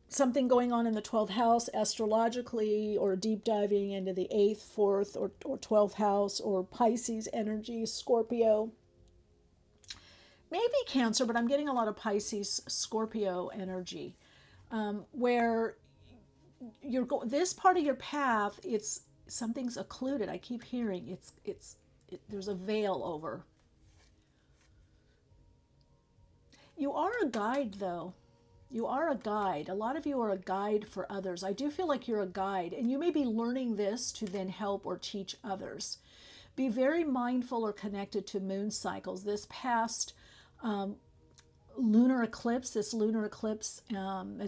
something going on in the 12th house astrologically, or deep diving into the 8th, 4th, or 12th house, or Pisces energy, Scorpio. Maybe Cancer, but I'm getting a lot of Pisces, Scorpio energy, where this part of your path, something's occluded. I keep hearing there's a veil over. You are a guide, though. You are a guide. A lot of you are a guide for others. I do feel like you're a guide, and you may be learning this to then help or teach others. Be very mindful or connected to moon cycles. This past lunar eclipse, as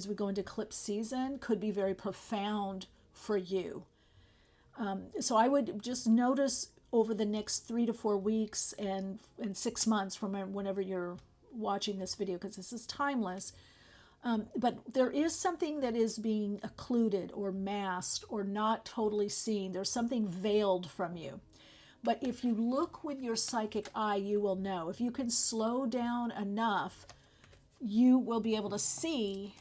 we go into eclipse season, could be very profound for you. So I would just notice over the next 3 to 4 weeks and 6 months from whenever you're watching this video, because this is timeless. But there is something that is being occluded or masked or not totally seen. There's something veiled from you. But if you look with your psychic eye, you will know. If you can slow down enough, you will be able to see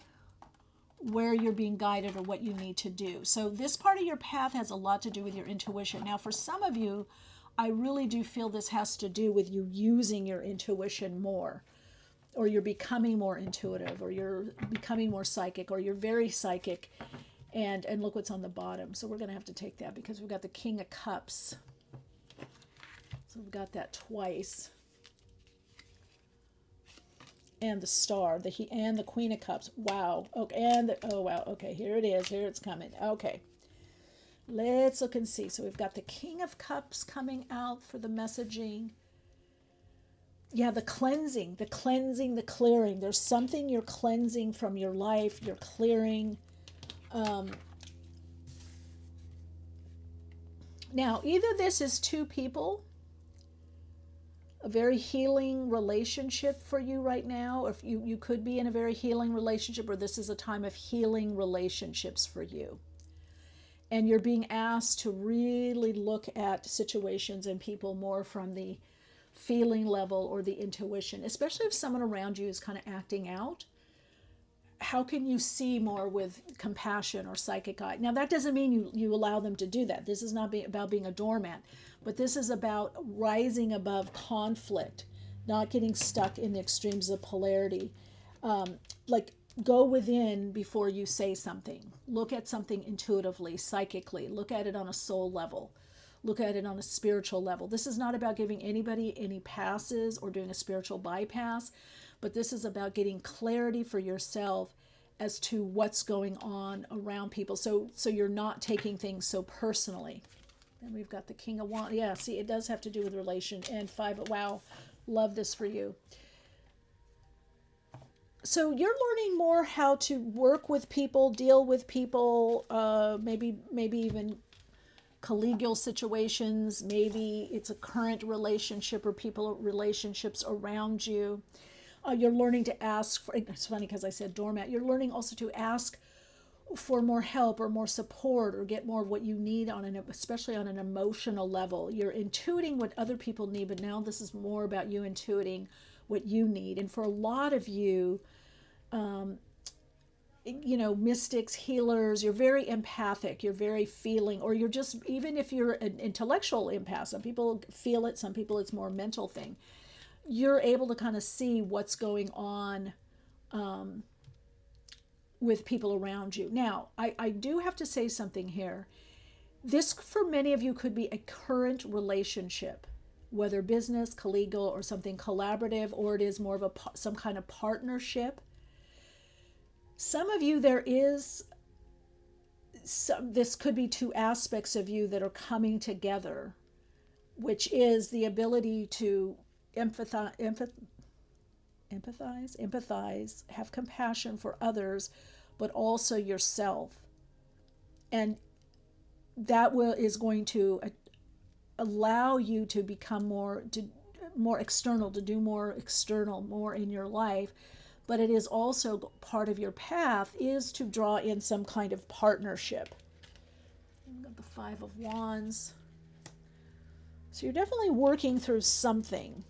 where you're being guided or what you need to do. So this part of your path has a lot to do with your intuition. Now, for some of you, I really do feel this has to do with you using your intuition more, or you're becoming more intuitive, or you're becoming more psychic, or you're very psychic. And look what's on the bottom. So we're going to have to take that because we've got the King of Cups. So we've got that twice. And the Star, and the Queen of Cups. Wow. Okay, oh wow. Okay, here it is. Here it's coming. Okay. Let's look and see. So we've got the King of Cups coming out for the messaging. Yeah, the cleansing, the clearing. There's something you're cleansing from your life. You're clearing. Now, either this is two people, a very healing relationship for you right now, or if you could be in a very healing relationship, or this is a time of healing relationships for you. And you're being asked to really look at situations and people more from the feeling level or the intuition, especially if someone around you is kind of acting out. How can you see more with compassion or psychic eye? Now, that doesn't mean you allow them to do that. This is not about being a doormat, but this is about rising above conflict, not getting stuck in the extremes of polarity. Like, go within before you say something. Look at something intuitively, psychically. Look at it on a soul level. Look at it on a spiritual level. This is not about giving anybody any passes or doing a spiritual bypass, but this is about getting clarity for yourself as to what's going on around people. So you're not taking things so personally. And we've got the King of Wands. Yeah, see, it does have to do with relation. And 5, wow, love this for you. So you're learning more how to work with people, deal with people, maybe even collegial situations. Maybe it's a current relationship or relationships around you. You're learning to ask for, it's funny because I said doormat, you're learning also to ask for more help or more support or get more of what you need especially on an emotional level. You're intuiting what other people need, but now this is more about you intuiting what you need. And for a lot of you, mystics, healers, you're very empathic, you're very feeling, or you're just, even if you're an intellectual empath, some people feel it, some people it's more a mental thing. You're able to kind of see what's going on with people around you. Now, I do have to say something here. This, for many of you, could be a current relationship, whether business, collegial, or something collaborative, or it is more of some kind of partnership. Some of you, this could be two aspects of you that are coming together, which is the ability to empathize, have compassion for others, but also yourself. And that is going to allow you to become more external, to do more external, more in your life. But it is also part of your path is to draw in some kind of partnership. We've got the 5 of Wands. So you're definitely working through something.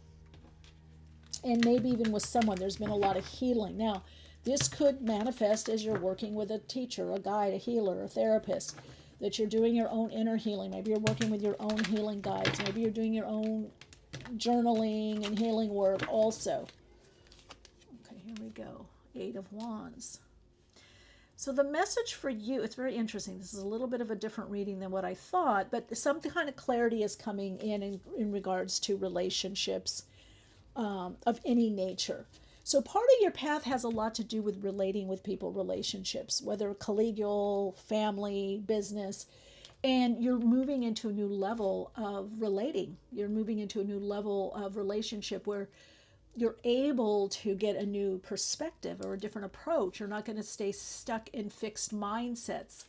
And maybe even with someone, there's been a lot of healing. Now, this could manifest as you're working with a teacher, a guide, a healer, a therapist, that you're doing your own inner healing. Maybe you're working with your own healing guides. Maybe you're doing your own journaling and healing work also. Okay, here we go. 8 of Wands. So the message for you, it's very interesting. This is a little bit of a different reading than what I thought, but some kind of clarity is coming in regards to relationships of any nature. So part of your path has a lot to do with relating with people, relationships, whether collegial, family, business, and you're moving into a new level of relating. You're moving into a new level of relationship where you're able to get a new perspective or a different approach. You're not going to stay stuck in fixed mindsets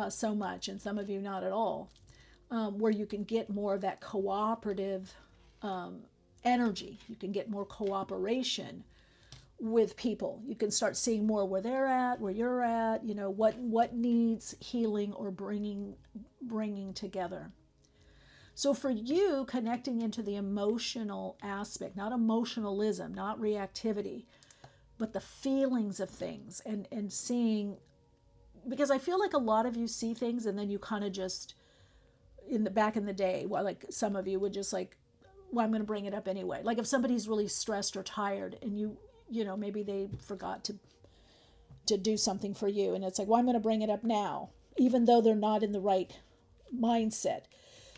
so much, and some of you not at all, where you can get more of that cooperative energy. You can get more cooperation with people. You can start seeing more where they're at, where you're at, what needs healing or bringing together. So for you, connecting into the emotional aspect, not emotionalism, not reactivity, but the feelings of things, and seeing, because I feel like a lot of you see things and then you kind of just, back in the day, well, like some of you would just like, well, I'm going to bring it up anyway. Like if somebody's really stressed or tired and maybe they forgot to do something for you, and it's like, well, I'm going to bring it up now, even though they're not in the right mindset.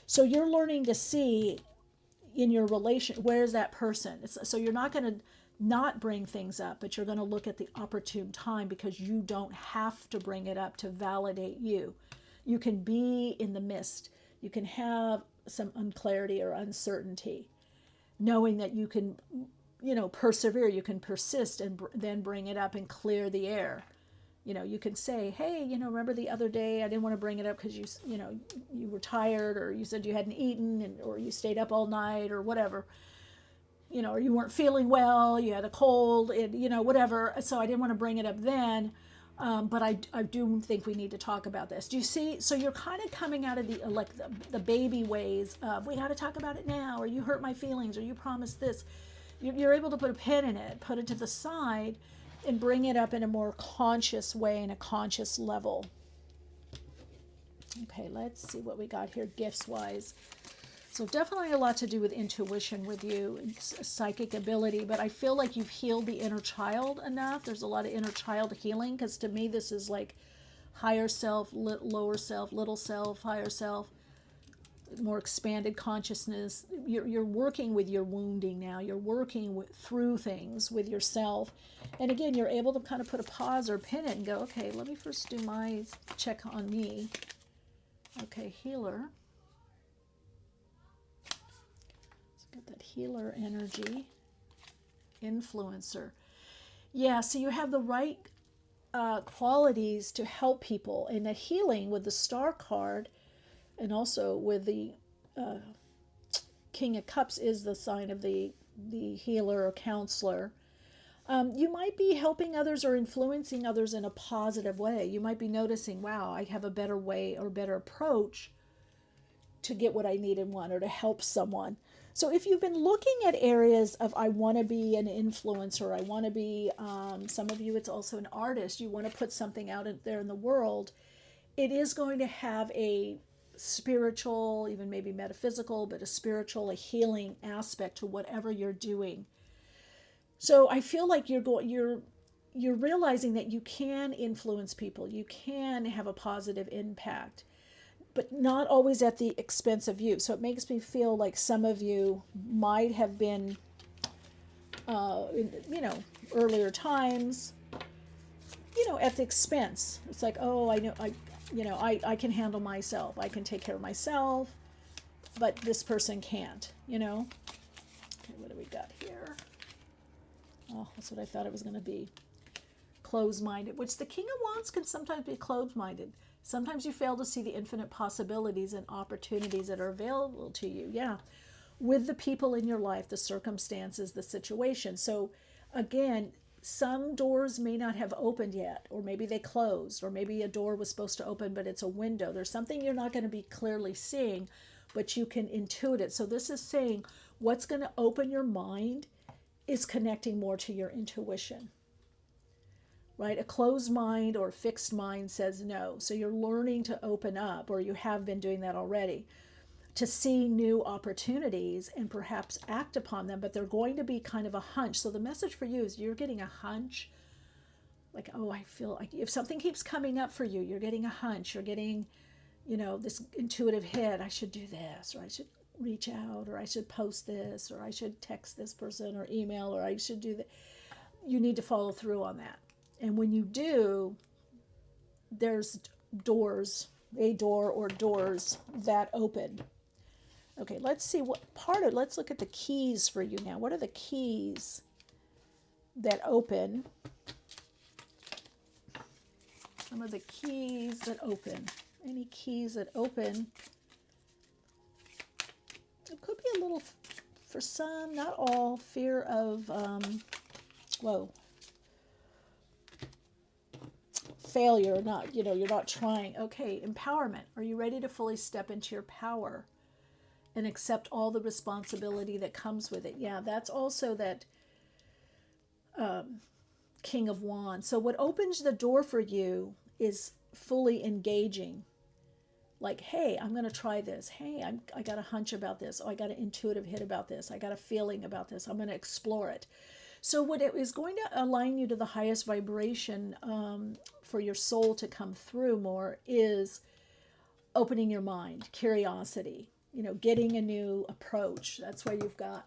So you're learning to see in your relation, where's that person? So you're not going to not bring things up, but you're going to look at the opportune time, because you don't have to bring it up to validate you. You can be in the mist. You can have some unclarity or uncertainty, knowing that you can, persevere, you can persist, and then bring it up and clear the air. You can say, hey, remember the other day I didn't want to bring it up because you were tired, or you said you hadn't eaten, or you stayed up all night, or whatever, or you weren't feeling well, you had a cold, and whatever. So I didn't want to bring it up then, but I do think we need to talk about this. Do you see? So you're kind of coming out of the baby ways of, we got to talk about it now, or you hurt my feelings, or you promised this. You're able to put a pin in it, put it to the side, and bring it up in a more conscious way, in a conscious level. Okay, let's see what we got here gifts-wise. So definitely a lot to do with intuition with you, psychic ability, but I feel like you've healed the inner child enough. There's a lot of inner child healing, because to me this is like higher self, lower self, little self, higher self, more expanded consciousness. You're working with your wounding now. You're working through things with yourself. And again, you're able to kind of put a pause or pin it and go, okay, let me first do my check on me. Okay, healer. Let's get that healer energy. Influencer. Yeah, so you have the right qualities to help people. And the healing with the Star card, and also with the King of Cups, is the sign of the healer or counselor. You might be helping others or influencing others in a positive way. You might be noticing, wow, I have a better way or better approach to get what I need and want, or to help someone. So if you've been looking at areas of, I want to be an influencer, I want to be, some of you, it's also an artist, you want to put something out there in the world, it is going to have a spiritual, even maybe metaphysical, but a spiritual, a healing aspect to whatever you're doing. So I feel like you're realizing that you can influence people, you can have a positive impact, but not always at the expense of you. So it makes me feel like some of you might have been, in, earlier times, at the expense. It's like, oh, I know, I can handle myself. I can take care of myself, but this person can't, Okay, what do we got here? Oh, that's what I thought it was going to be. Closed-minded, which the King of Wands can sometimes be closed-minded. Sometimes you fail to see the infinite possibilities and opportunities that are available to you. Yeah. With the people in your life, the circumstances, the situation. So again, some doors may not have opened yet, or maybe they closed, or maybe a door was supposed to open, but it's a window. There's something you're not going to be clearly seeing, but you can intuit it. So this is saying what's going to open your mind is connecting more to your intuition. Right? A closed mind or fixed mind says no. So you're learning to open up, or you have been doing that already, to see new opportunities and perhaps act upon them, but they're going to be kind of a hunch. So the message for you is you're getting a hunch, like, oh, I feel like if something keeps coming up for you, you're getting a hunch, you're getting, this intuitive hit, I should do this, or I should reach out, or I should post this, or I should text this person or email, or I should do that. you need to follow through on that. And when you do, there's doors, a door or doors that open. Okay, let's see let's look at the keys for you now. What are the keys that open? Some of the keys that open. Any keys that open. It could be a little, for some, not all, fear of, failure, not, you're not trying. Okay, empowerment. Are you ready to fully step into your power and accept all the responsibility that comes with it? Yeah, that's also that King of Wands. So what opens the door for you is fully engaging. Like, hey, I'm going to try this. Hey, I got a hunch about this. Oh, I got an intuitive hit about this. I got a feeling about this. I'm going to explore it. So what it is going to align you to the highest vibration for your soul to come through more is opening your mind, curiosity, getting a new approach. That's why you've got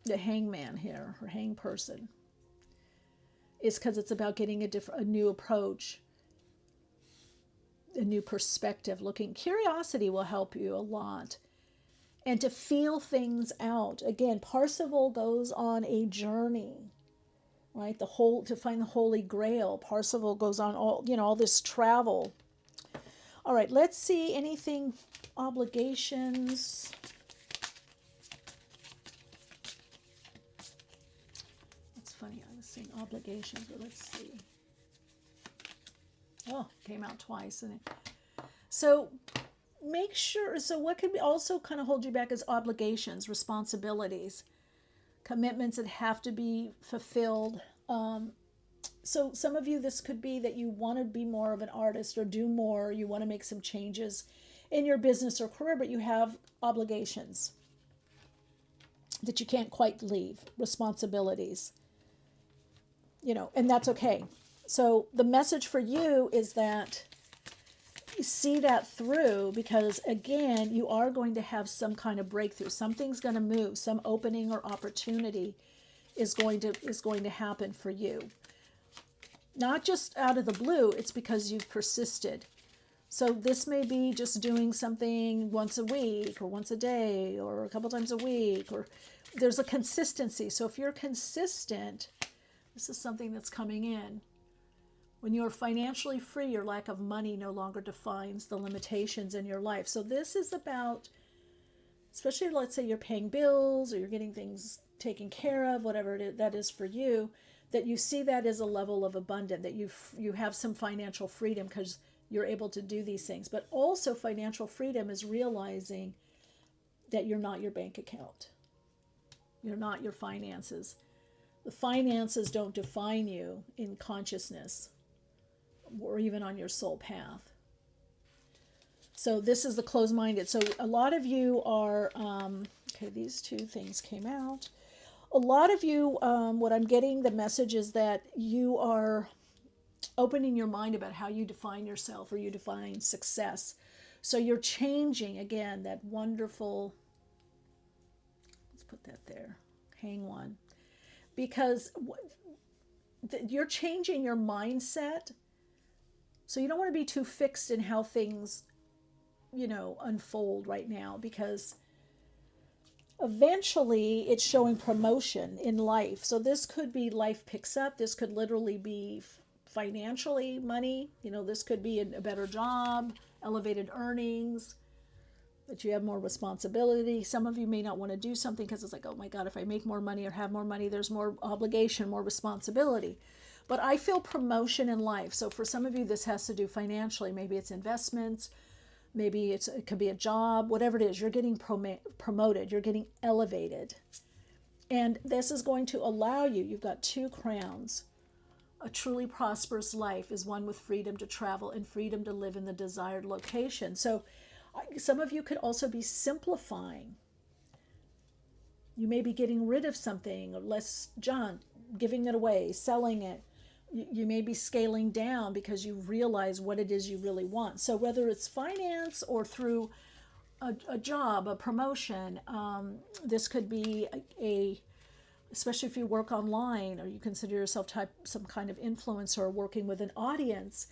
the hangman here, or hang person. Is because it's about getting a new approach, a new perspective. Curiosity will help you a lot. And to feel things out. Again, Parsifal goes on a journey, right? To find the Holy Grail. Parsifal goes on all this travel. All right, let's see anything, obligations. That's funny, I was saying obligations, but let's see. Oh, came out twice. So make sure, so what could also kind of hold you back is obligations, responsibilities, commitments that have to be fulfilled. So some of you, this could be that you want to be more of an artist or do more, you want to make some changes in your business or career, but you have obligations that you can't quite leave, responsibilities, and that's okay. So the message for you is that you see that through, because again, you are going to have some kind of breakthrough. Something's going to move, some opening or opportunity is going to happen for you. Not just out of the blue, it's because you've persisted. So this may be just doing something once a week or once a day or a couple times a week, or there's a consistency. So if you're consistent, this is something that's coming in. When you're financially free, your lack of money no longer defines the limitations in your life. So this is about, especially let's say you're paying bills or you're getting things taken care of, whatever that is for you, that you see that as a level of abundance, that you have some financial freedom because you're able to do these things. But also financial freedom is realizing that you're not your bank account. You're not your finances. The finances don't define you in consciousness or even on your soul path. So this is the closed-minded. So a lot of you are, okay, these two things came out. A lot of you, what I'm getting, the message is that you are opening your mind about how you define yourself or you define success. So you're changing, again, that wonderful, let's put that there, hang one. Because you're changing your mindset. So you don't want to be too fixed in how things, unfold right now, because eventually it's showing promotion in life. So this could be life picks up. This could literally be financially money. This could be a better job, elevated earnings, that you have more responsibility. Some of you may not want to do something because it's like, oh my God, if I make more money or have more money, there's more obligation, more responsibility. But I feel promotion in life. So for some of you, this has to do financially. Maybe it's investments. Maybe it could be a job, whatever it is. You're getting promoted. You're getting elevated. And this is going to allow you, you've got two crowns. A truly prosperous life is one with freedom to travel and freedom to live in the desired location. So some of you could also be simplifying. You may be getting rid of something, or less junk, giving it away, selling it. You may be scaling down because you realize what it is you really want. So whether it's finance or through a job, a promotion, this could be especially if you work online or you consider yourself some kind of influencer or working with an audience,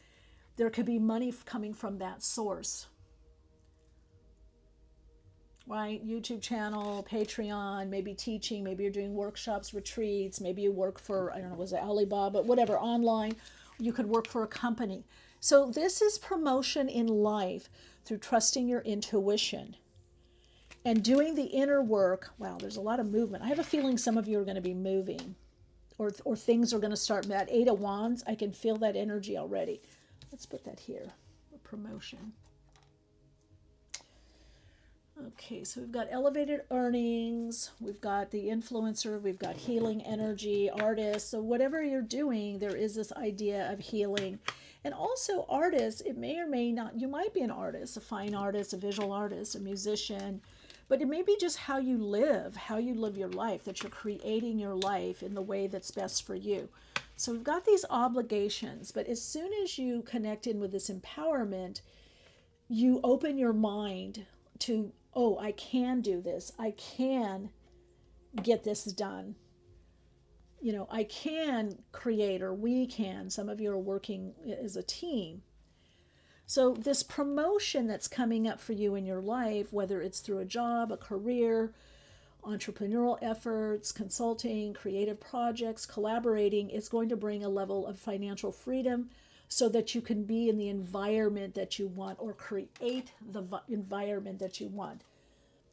there could be money coming from that source. Right? YouTube channel, Patreon, maybe teaching, maybe you're doing workshops, retreats, maybe you work for, I don't know, was it Alibaba, whatever, online. You could work for a company. So this is promotion in life through trusting your intuition and doing the inner work. Wow, there's a lot of movement. I have a feeling some of you are going to be moving, or things are going to start. That Eight of Wands, I can feel that energy already. Let's put that here, promotion. Okay, so we've got elevated earnings, we've got the influencer, we've got healing energy, artists. So whatever you're doing, there is this idea of healing. And also artists, it may or may not, you might be an artist, a fine artist, a visual artist, a musician, but it may be just how you live your life, that you're creating your life in the way that's best for you. So we've got these obligations, but as soon as you connect in with this empowerment, you open your mind to, oh, I can do this. I can get this done. You know, I can create, or we can. Some of you are working as a team. So this promotion that's coming up for you in your life, whether it's through a job, a career, entrepreneurial efforts, consulting, creative projects, collaborating, is going to bring a level of financial freedom so that you can be in the environment that you want, or create the environment that you want.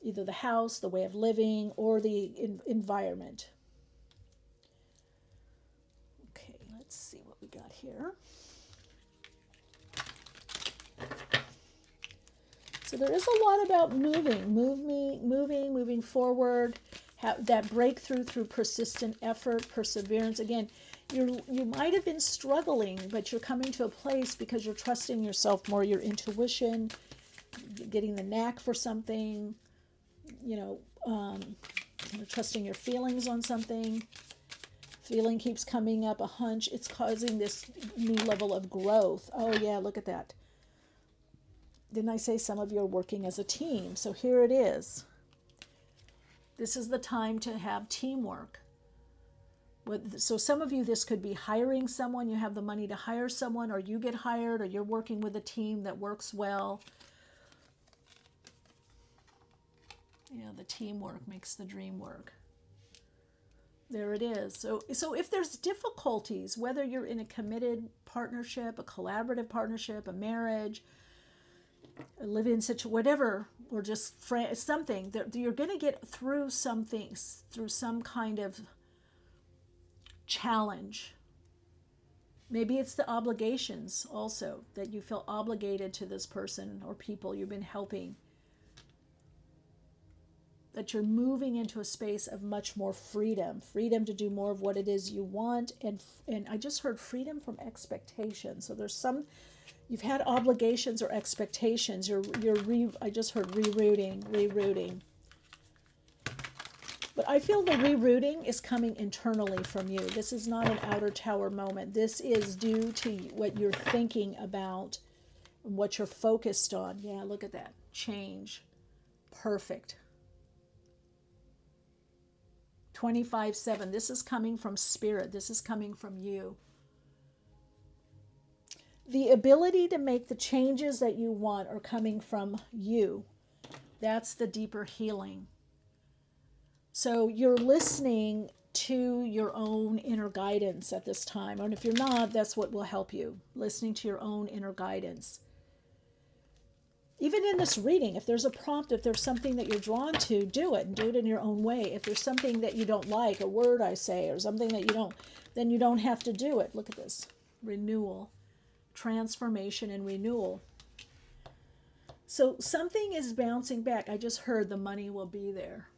Either the house, the way of living, or the environment. Okay, let's see what we got here. So there is a lot about moving forward, that breakthrough through persistent effort, perseverance. Again, you might have been struggling, but you're coming to a place because you're trusting yourself more, your intuition, getting the knack for something, trusting your feelings on something. Feeling keeps coming up, a hunch. It's causing this new level of growth. Oh yeah, look at that. Didn't I say some of you are working as a team? So here it is. This is the time to have teamwork. So some of you, this could be hiring someone. You have the money to hire someone, or you get hired, or you're working with a team that works well. Yeah, the teamwork makes the dream work. There it is. So if there's difficulties, whether you're in a committed partnership, a collaborative partnership, a marriage, a live-in situation, whatever, or just something, that you're going to get through some things, through some kind of challenge. Maybe it's the obligations also, that you feel obligated to this person or people you've been helping. That you're moving into a space of much more freedom to do more of what it is you want, and I just heard freedom from expectation. So there's some, you've had obligations or expectations. I just heard rerouting. But I feel the rerouting is coming internally from you. This is not an outer tower moment. This is due to what you're thinking about and what you're focused on. Yeah, look at that. Change. Perfect. 25/7. This is coming from spirit. This is coming from you. The ability to make the changes that you want are coming from you. That's the deeper healing. So you're listening to your own inner guidance at this time. And if you're not, that's what will help you. Listening to your own inner guidance. Even in this reading, if there's a prompt, if there's something that you're drawn to, do it, and do it in your own way. If there's something that you don't like, a word I say, or something that you don't, then you don't have to do it. Look at this. Renewal. Transformation and renewal. So something is bouncing back. I just heard the money will be there.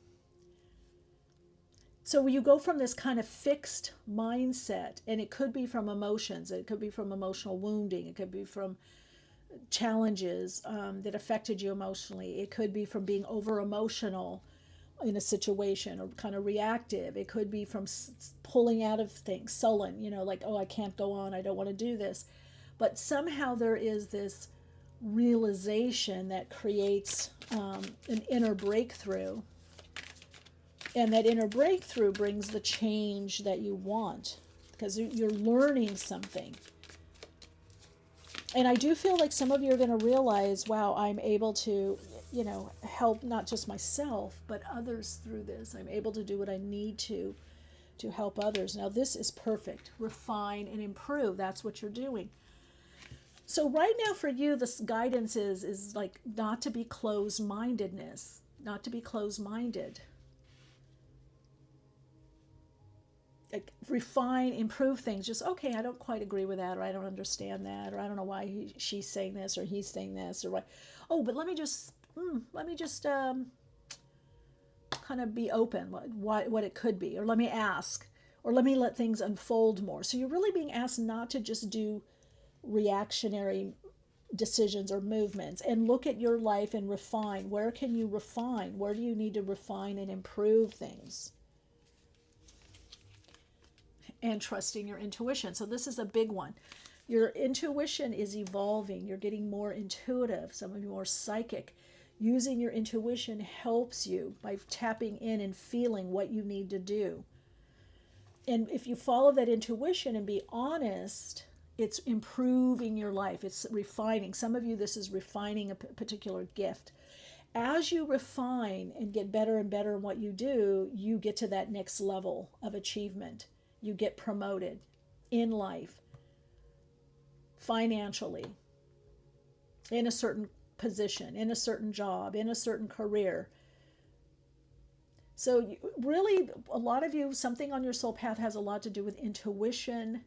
So you go from this kind of fixed mindset, and it could be from emotions. It could be from emotional wounding. It could be from challenges that affected you emotionally. It could be from being over emotional in a situation, or kind of reactive. It could be from pulling out of things, sullen, like, oh, I can't go on, I don't want to do this. But somehow there is this realization that creates an inner breakthrough. And that inner breakthrough brings the change that you want because you're learning something. And I do feel like some of you are going to realize, wow, I'm able to, help not just myself, but others through this. I'm able to do what I need to help others. Now, this is perfect. Refine and improve. That's what you're doing. So right now for you, this guidance is like not to be closed-mindedness, not to be closed-minded. Like refine, improve things. Just, okay, I don't quite agree with that, or I don't understand that, or I don't know why she's saying this, or he's saying this, or why. Oh, but let me just kind of be open what it could be, or let me ask, or let me let things unfold more. So you're really being asked not to just do reactionary decisions or movements, and look at your life and refine. Where can you refine? Where do you need to refine and improve things? And trusting your intuition. So this is a big one. Your intuition is evolving. You're getting more intuitive, some of you more psychic. Using your intuition helps you by tapping in and feeling what you need to do. And if you follow that intuition and be honest, it's improving your life. It's refining. Some of you, this is refining a particular gift. As you refine and get better and better in what you do, you get to that next level of achievement. You get promoted in life, financially, in a certain position, in a certain job, in a certain career. So really, a lot of you, something on your soul path has a lot to do with intuition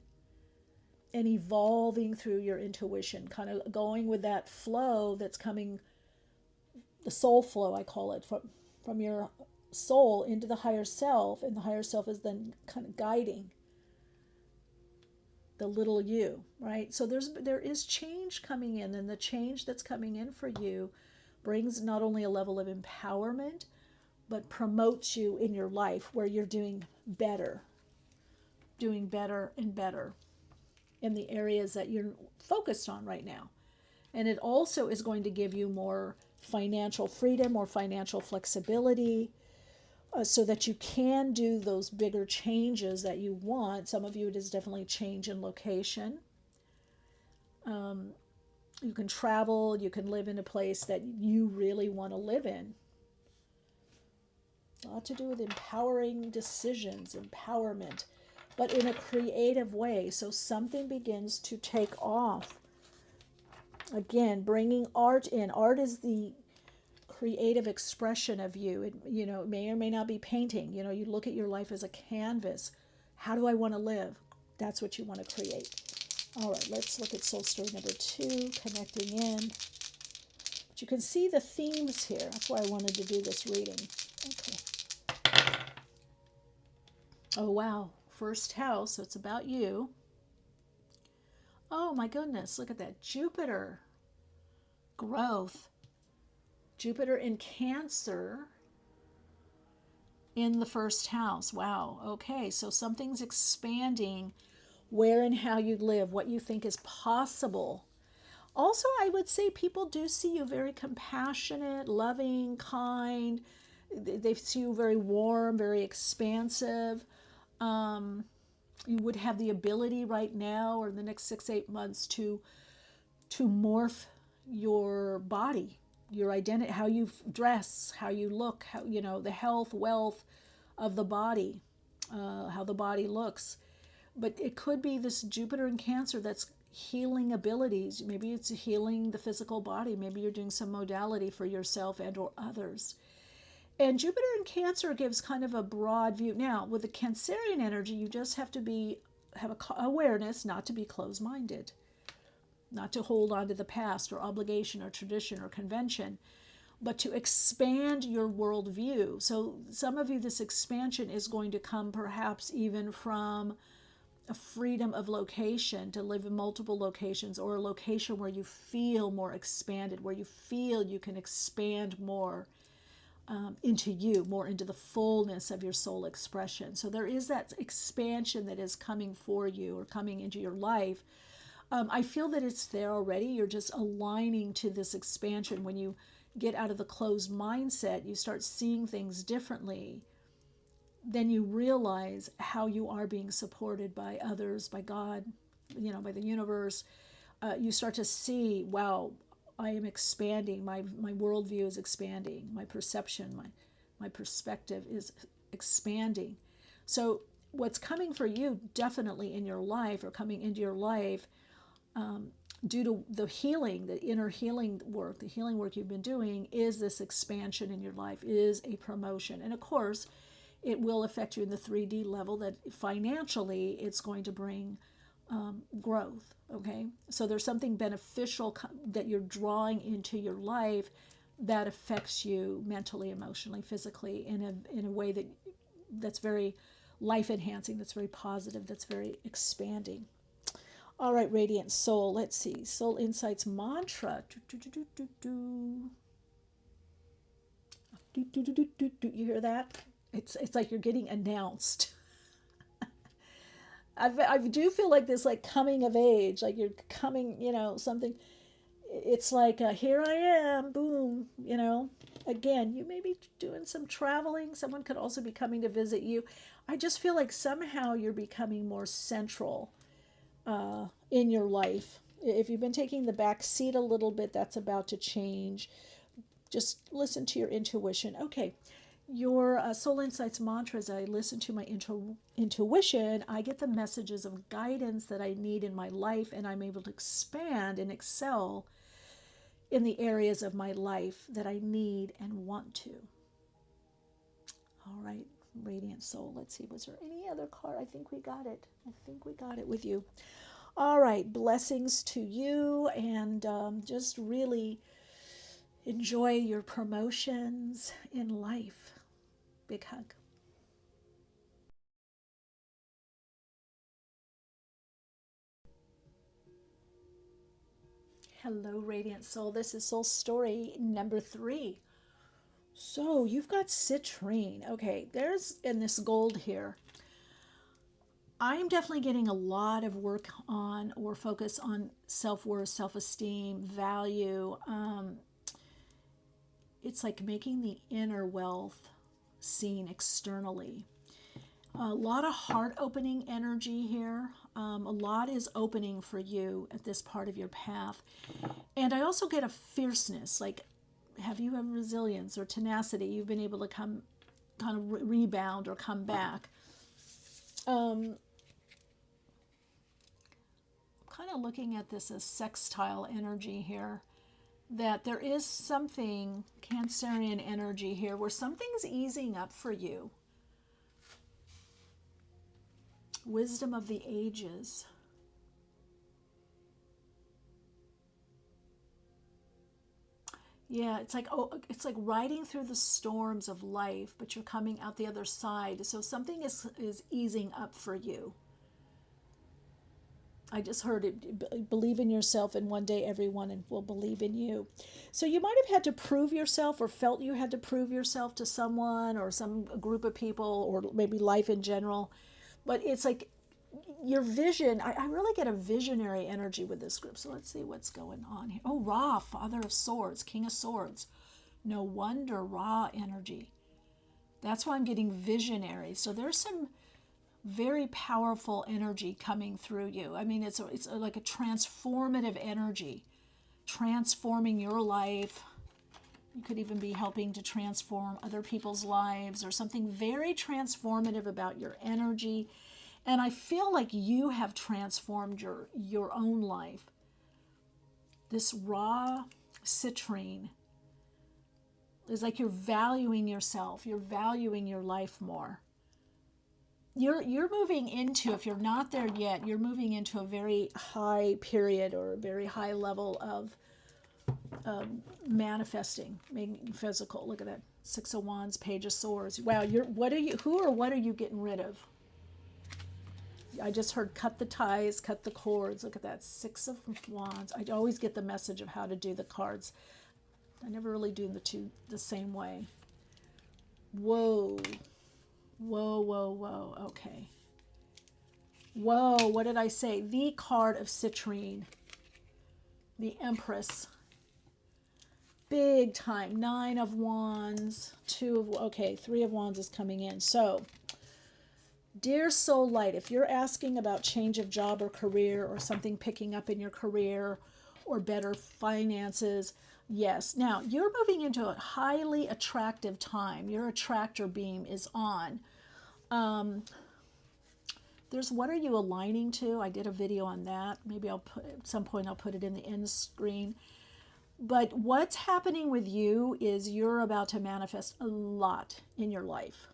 and evolving through your intuition, kind of going with that flow that's coming, the soul flow, I call it, from your soul into the higher self, and the higher self is then kind of guiding the little you, right? So there is change coming in, and the change that's coming in for you brings not only a level of empowerment, but promotes you in your life where you're doing better and better in the areas that you're focused on right now. And it also is going to give you more financial freedom, more financial flexibility, so that you can do those bigger changes that you want. Some of you, it is definitely change in location. You can travel, you can live in a place that you really want to live in. A lot to do with empowering decisions, empowerment, but in a creative way. So something begins to take off. Again, bringing art in. Art is the creative expression of you. It may or may not be painting. You look at your life as a canvas. How do I want to live? That's what you want to create. All right, let's look at soul story number 2, connecting in. But you can see the themes here. That's why I wanted to do this reading. Okay. Oh, wow. First house, so it's about you. Oh, my goodness. Look at that. Jupiter. Growth. Jupiter in Cancer in the first house. Wow. Okay, so something's expanding where and how you live, what you think is possible. Also, I would say people do see you very compassionate, loving, kind. They see you very warm, very expansive. You would have the ability right now or in the next 6-8 months to morph your body, your identity, how you dress, how you look, how, the health, wealth of the body, how the body looks. But it could be this Jupiter in Cancer that's healing abilities. Maybe it's healing the physical body. Maybe you're doing some modality for yourself and or others. And Jupiter in Cancer gives kind of a broad view. Now, with the Cancerian energy, you just have to have a awareness not to be closed-minded, not to hold on to the past or obligation or tradition or convention, but to expand your worldview. So some of you, this expansion is going to come perhaps even from a freedom of location, to live in multiple locations, or a location where you feel more expanded, where you feel you can expand more into you, more into the fullness of your soul expression. So there is that expansion that is coming for you or coming into your life. I feel that it's there already. You're just aligning to this expansion. When you get out of the closed mindset, you start seeing things differently. then you realize how you are being supported by others, by God, by the universe. You start to see, wow, I am expanding. My worldview is expanding. My perception, my perspective is expanding. So what's coming for you definitely in your life, or coming into your life, due to the healing, the inner healing work, the healing work you've been doing, is this expansion in your life, is a promotion. And of course, it will affect you in the 3D level, that financially it's going to bring growth. Okay, so there's something beneficial that you're drawing into your life that affects you mentally, emotionally, physically, in a way that's very life enhancing, that's very positive, that's very expanding. All right, Radiant Soul, let's see. Soul Insights Mantra. You hear that? It's like you're getting announced. I do feel like this, like coming of age, like you're coming, something. It's like, here I am, boom, Again, you may be doing some traveling. Someone could also be coming to visit you. I just feel like somehow you're becoming more central in your life. If you've been taking the back seat a little bit, that's about to change. Just listen to your intuition. Okay, your Soul Insights mantra, as I listen to my intuition, I get the messages of guidance that I need in my life, and I'm able to expand and excel in the areas of my life that I need and want to. All right, Radiant Soul. Let's see, was there any other card? I think we got it. I think we got it with you. All right, blessings to you, and just really enjoy your promotions in life. Big hug. Hello, Radiant Soul. This is Soul Story number 3. So you've got Citrine. Okay, there's in this gold here. I'm definitely getting a lot of work on, or focus on, self-worth, self-esteem, value. It's like making the inner wealth seen externally. A lot of heart opening energy here. A lot is opening for you at this part of your path. And I also get a fierceness, like, have you had resilience or tenacity? You've been able to kind of rebound or come back. Kind of looking at this as sextile energy here, that there is something Cancerian energy here where something's easing up for you. Wisdom of the ages. Yeah, it's like, it's like riding through the storms of life, but you're coming out the other side. So something is easing up for you. I just heard it, believe in yourself, and one day everyone will believe in you. So you might have had to prove yourself, or felt you had to prove yourself to someone or some group of people, or maybe life in general. But it's like your vision, I really get a visionary energy with this group. So let's see what's going on here. Oh, Ra, Father of Swords, King of Swords. No wonder, Ra energy. That's why I'm getting visionary. So there's some very powerful energy coming through you. I mean, it's like a transformative energy, transforming your life. You could even be helping to transform other people's lives, or something very transformative about your energy. And I feel like you have transformed your own life. This Raw Citrine is like you're valuing yourself, you're valuing your life more. You're moving into, if you're not there yet, you're moving into a very high period, or a very high level of manifesting, making physical. Look at that, 6 of Wands, Page of Swords. Wow, who or what are you getting rid of? I just heard cut the ties, cut the cords. Look at that, 6 of Wands. I always get the message of how to do the cards. I never really do the two the same way. Whoa. Whoa, whoa, whoa. Okay. Whoa, what did I say? The card of Citrine. The Empress. Big time. 9 of Wands. 2 of... Okay, 3 of Wands is coming in. So, Dear Soul Light, if you're asking about change of job or career or something picking up in your career or better finances, yes. Now, you're moving into a highly attractive time. Your attractor beam is on. There's what are you aligning to? I did a video on that. Maybe I'll put at some point I'll put it in the end screen. But what's happening with you is you're about to manifest a lot in your life.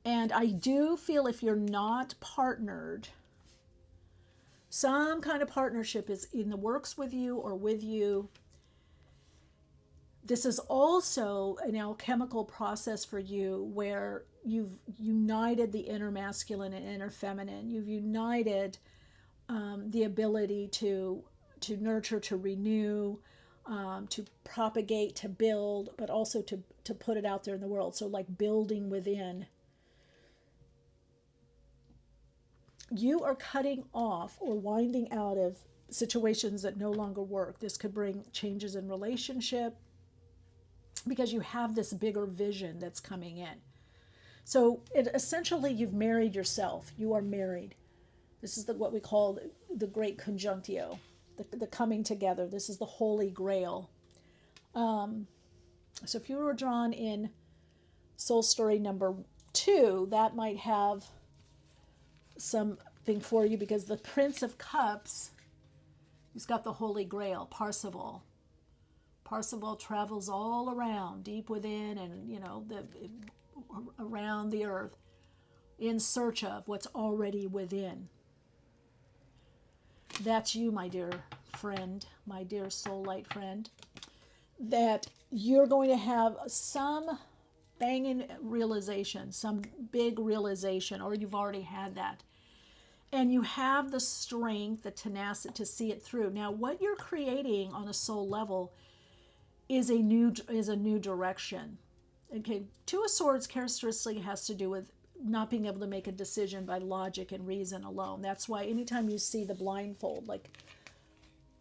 And I do feel if you're not partnered, some kind of partnership is in the works with you or with you. This is also an alchemical process for you where you've united the inner masculine and inner feminine. You've united the ability to nurture, to renew, to propagate, to build, but also to put it out there in the world. So like building within. You are cutting off or winding out of situations that no longer work. This could bring changes in relationship because you have this bigger vision that's coming in. So essentially you've married yourself. You are married. This is what we call the great conjunctio, the coming together. This is the holy grail. So if you were drawn in soul story number 2, that might have something for you because the Prince of Cups, he's got the Holy Grail, Parzival. Parzival travels all around, deep within, and around the earth, in search of what's already within. That's you, my dear friend, my dear soul light friend. That you're going to have some banging realization, some big realization, or you've already had that. And you have the strength, the tenacity to see it through. Now, what you're creating on a soul level is a new direction. Okay, Two of Swords characteristically has to do with not being able to make a decision by logic and reason alone. That's why anytime you see the blindfold, like,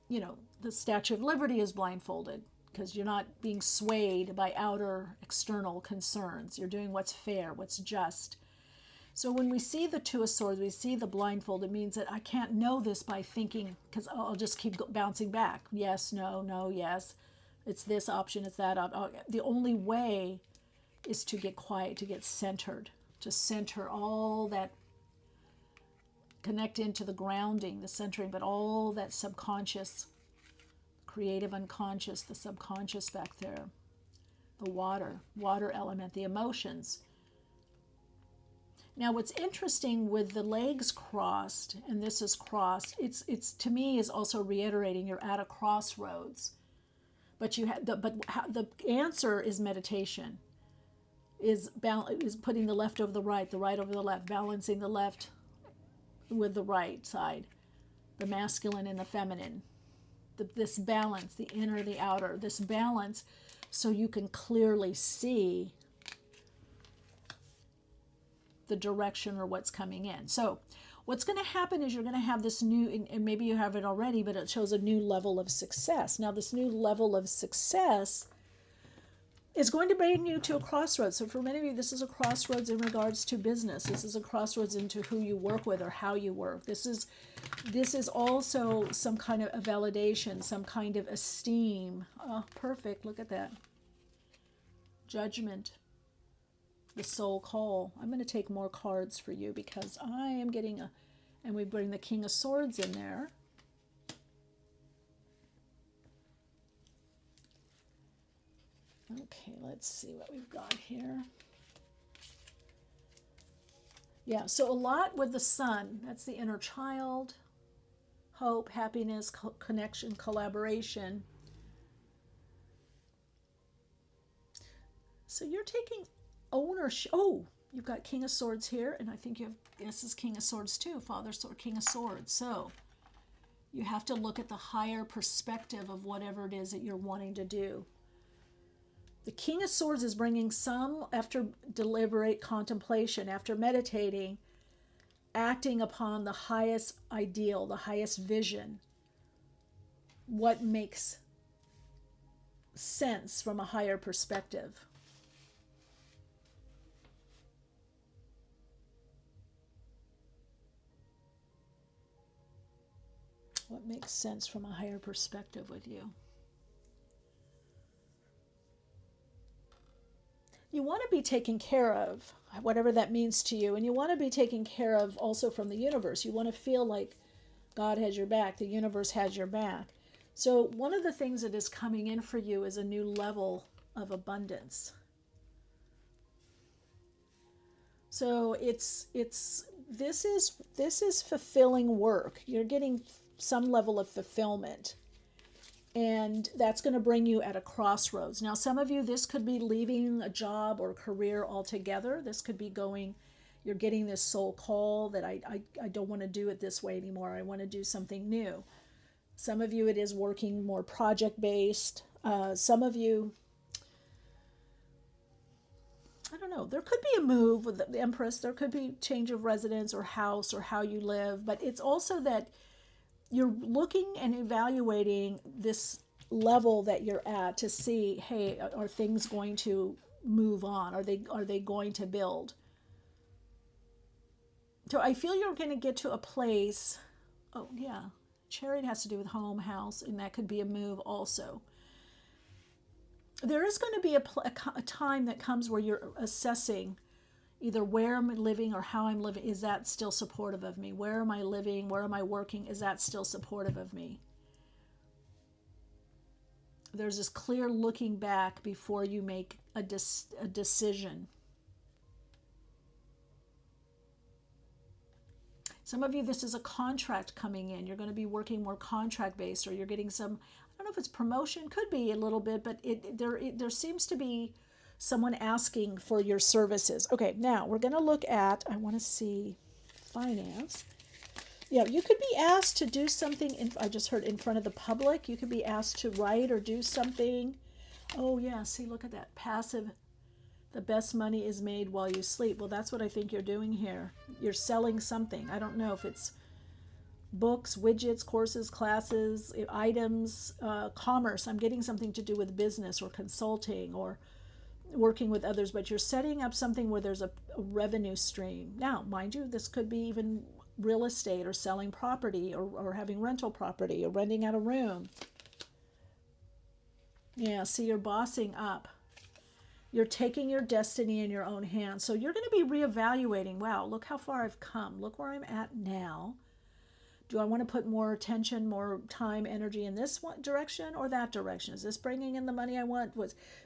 the Statue of Liberty is blindfolded because you're not being swayed by outer external concerns. You're doing what's fair, what's just. So when we see the Two of Swords, we see the blindfold, it means that I can't know this by thinking, because I'll just keep bouncing back. Yes, no, no, yes. It's this option, it's that option. The only way is to get quiet, to get centered, to center all that, connect into the grounding, the centering, but all that subconscious, creative unconscious, the subconscious back there, the water element, the emotions. Now, what's interesting with the legs crossed, and this is crossed, it's to me is also reiterating you're at a crossroads. But the answer is meditation, is putting the left over the right over the left, balancing the left with the right side, the masculine and the feminine. This balance, the inner, the outer, this balance, so you can clearly see the direction or what's coming in. So what's going to happen is you're going to have this new, and maybe you have it already, but it shows a new level of success. Now this new level of success is going to bring you to a crossroads. So for many of you, this is a crossroads in regards to business. This is a crossroads into who you work with or how you work. This is also some kind of a validation, some kind of esteem. Oh, perfect. Look at that. Judgment. The soul call. I'm going to take more cards for you because I am getting and we bring the King of Swords in there. Okay, let's see what we've got here. Yeah, so a lot with the Sun. That's the inner child, hope, happiness, connection, collaboration. So you're taking ownership. Oh, you've got King of Swords here, and I think you have, this is King of Swords too, Father Sword, King of Swords. So you have to look at the higher perspective of whatever it is that you're wanting to do. The King of Swords is bringing some, after deliberate contemplation, after meditating, acting upon the highest ideal, the highest vision, what makes sense from a higher perspective. What makes sense from a higher perspective with you? You want to be taken care of, whatever that means to you, and you want to be taken care of also from the universe. You want to feel like God has your back, the universe has your back. So one of the things that is coming in for you is a new level of abundance. So this is fulfilling work. You're getting some level of fulfillment. And that's going to bring you at a crossroads. Now, some of you, this could be leaving a job or career altogether. This could be you're getting this soul call that I don't want to do it this way anymore. I want to do something new. Some of you, it is working more project-based. Some of you, I don't know, there could be a move with the Empress. There could be change of residence or house or how you live. But it's also that you're looking and evaluating this level that you're at to see, hey, are things going to move on? Are they going to build? So I feel you're going to get to a place. Oh yeah, Chariot has to do with home, house, and that could be a move also. There is going to be a time that comes where you're assessing either where I'm living or how I'm living. Is that still supportive of me? Where am I living? Where am I working? Is that still supportive of me? There's this clear looking back before you make a decision. Some of you, this is a contract coming in. You're going to be working more contract based, or you're getting some, I don't know if it's promotion, could be a little bit, but there seems to be someone asking for your services. Okay, now we're going to look at, I want to see finance. Yeah, you could be asked to do something, I just heard in front of the public. You could be asked to write or do something. Oh yeah, see, look at that. Passive, the best money is made while you sleep. Well, that's what I think you're doing here. You're selling something. I don't know if it's books, widgets, courses, classes, items, commerce. I'm getting something to do with business or consulting or working with others, but you're setting up something where there's a revenue stream. Now, mind you, this could be even real estate or selling property or having rental property or renting out a room. Yeah, see, you're bossing up. You're taking your destiny in your own hands. So you're going to be reevaluating, wow, look how far I've come. Look where I'm at now. Do I want to put more attention, more time, energy in this one direction or that direction? Is this bringing in the money I want?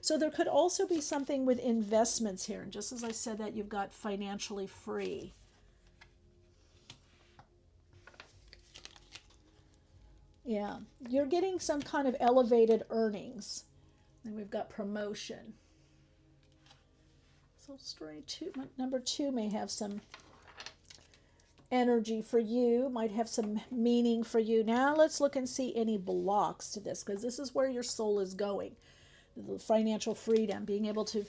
So there could also be something with investments here. And just as I said that, you've got financially free. Yeah, you're getting some kind of elevated earnings. And we've got promotion. So story number 2 may have some energy for you, might have some meaning for you. Now let's look and see any blocks to this, because this is where your soul is going. The financial freedom, being able to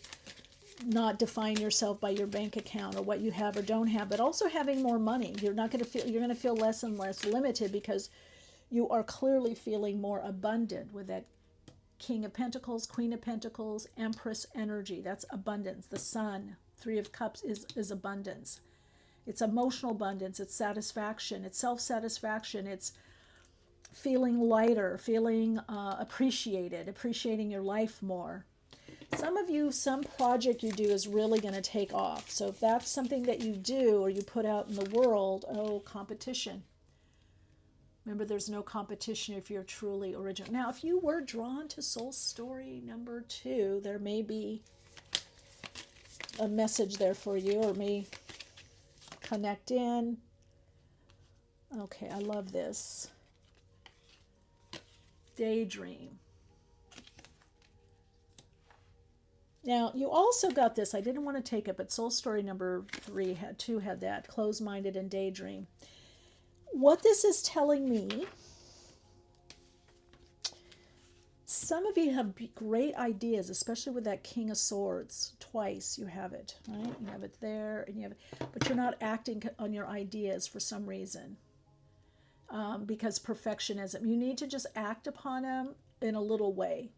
not define yourself by your bank account or what you have or don't have, but also having more money. You're going to feel less and less limited because you are clearly feeling more abundant with that King of Pentacles, Queen of Pentacles, Empress energy. That's abundance. The Sun, 3 of Cups is abundance. It's emotional abundance, it's satisfaction, it's self-satisfaction, it's feeling lighter, feeling appreciated, appreciating your life more. Some of you, some project you do is really going to take off. So if that's something that you do or you put out in the world, oh, competition. Remember, there's no competition if you're truly original. Now, if you were drawn to soul story number 2, there may be a message there for you, or may connect in. Okay, I love this. Daydream. Now, you also got this. I didn't want to take it, but soul story number 2 had that. Closed-minded and daydream. What this is telling me, some of you have great ideas, especially with that King of Swords. Twice you have it, right? You have it there, and you have it, but you're not acting on your ideas for some reason, because perfectionism. You need to just act upon them in a little way,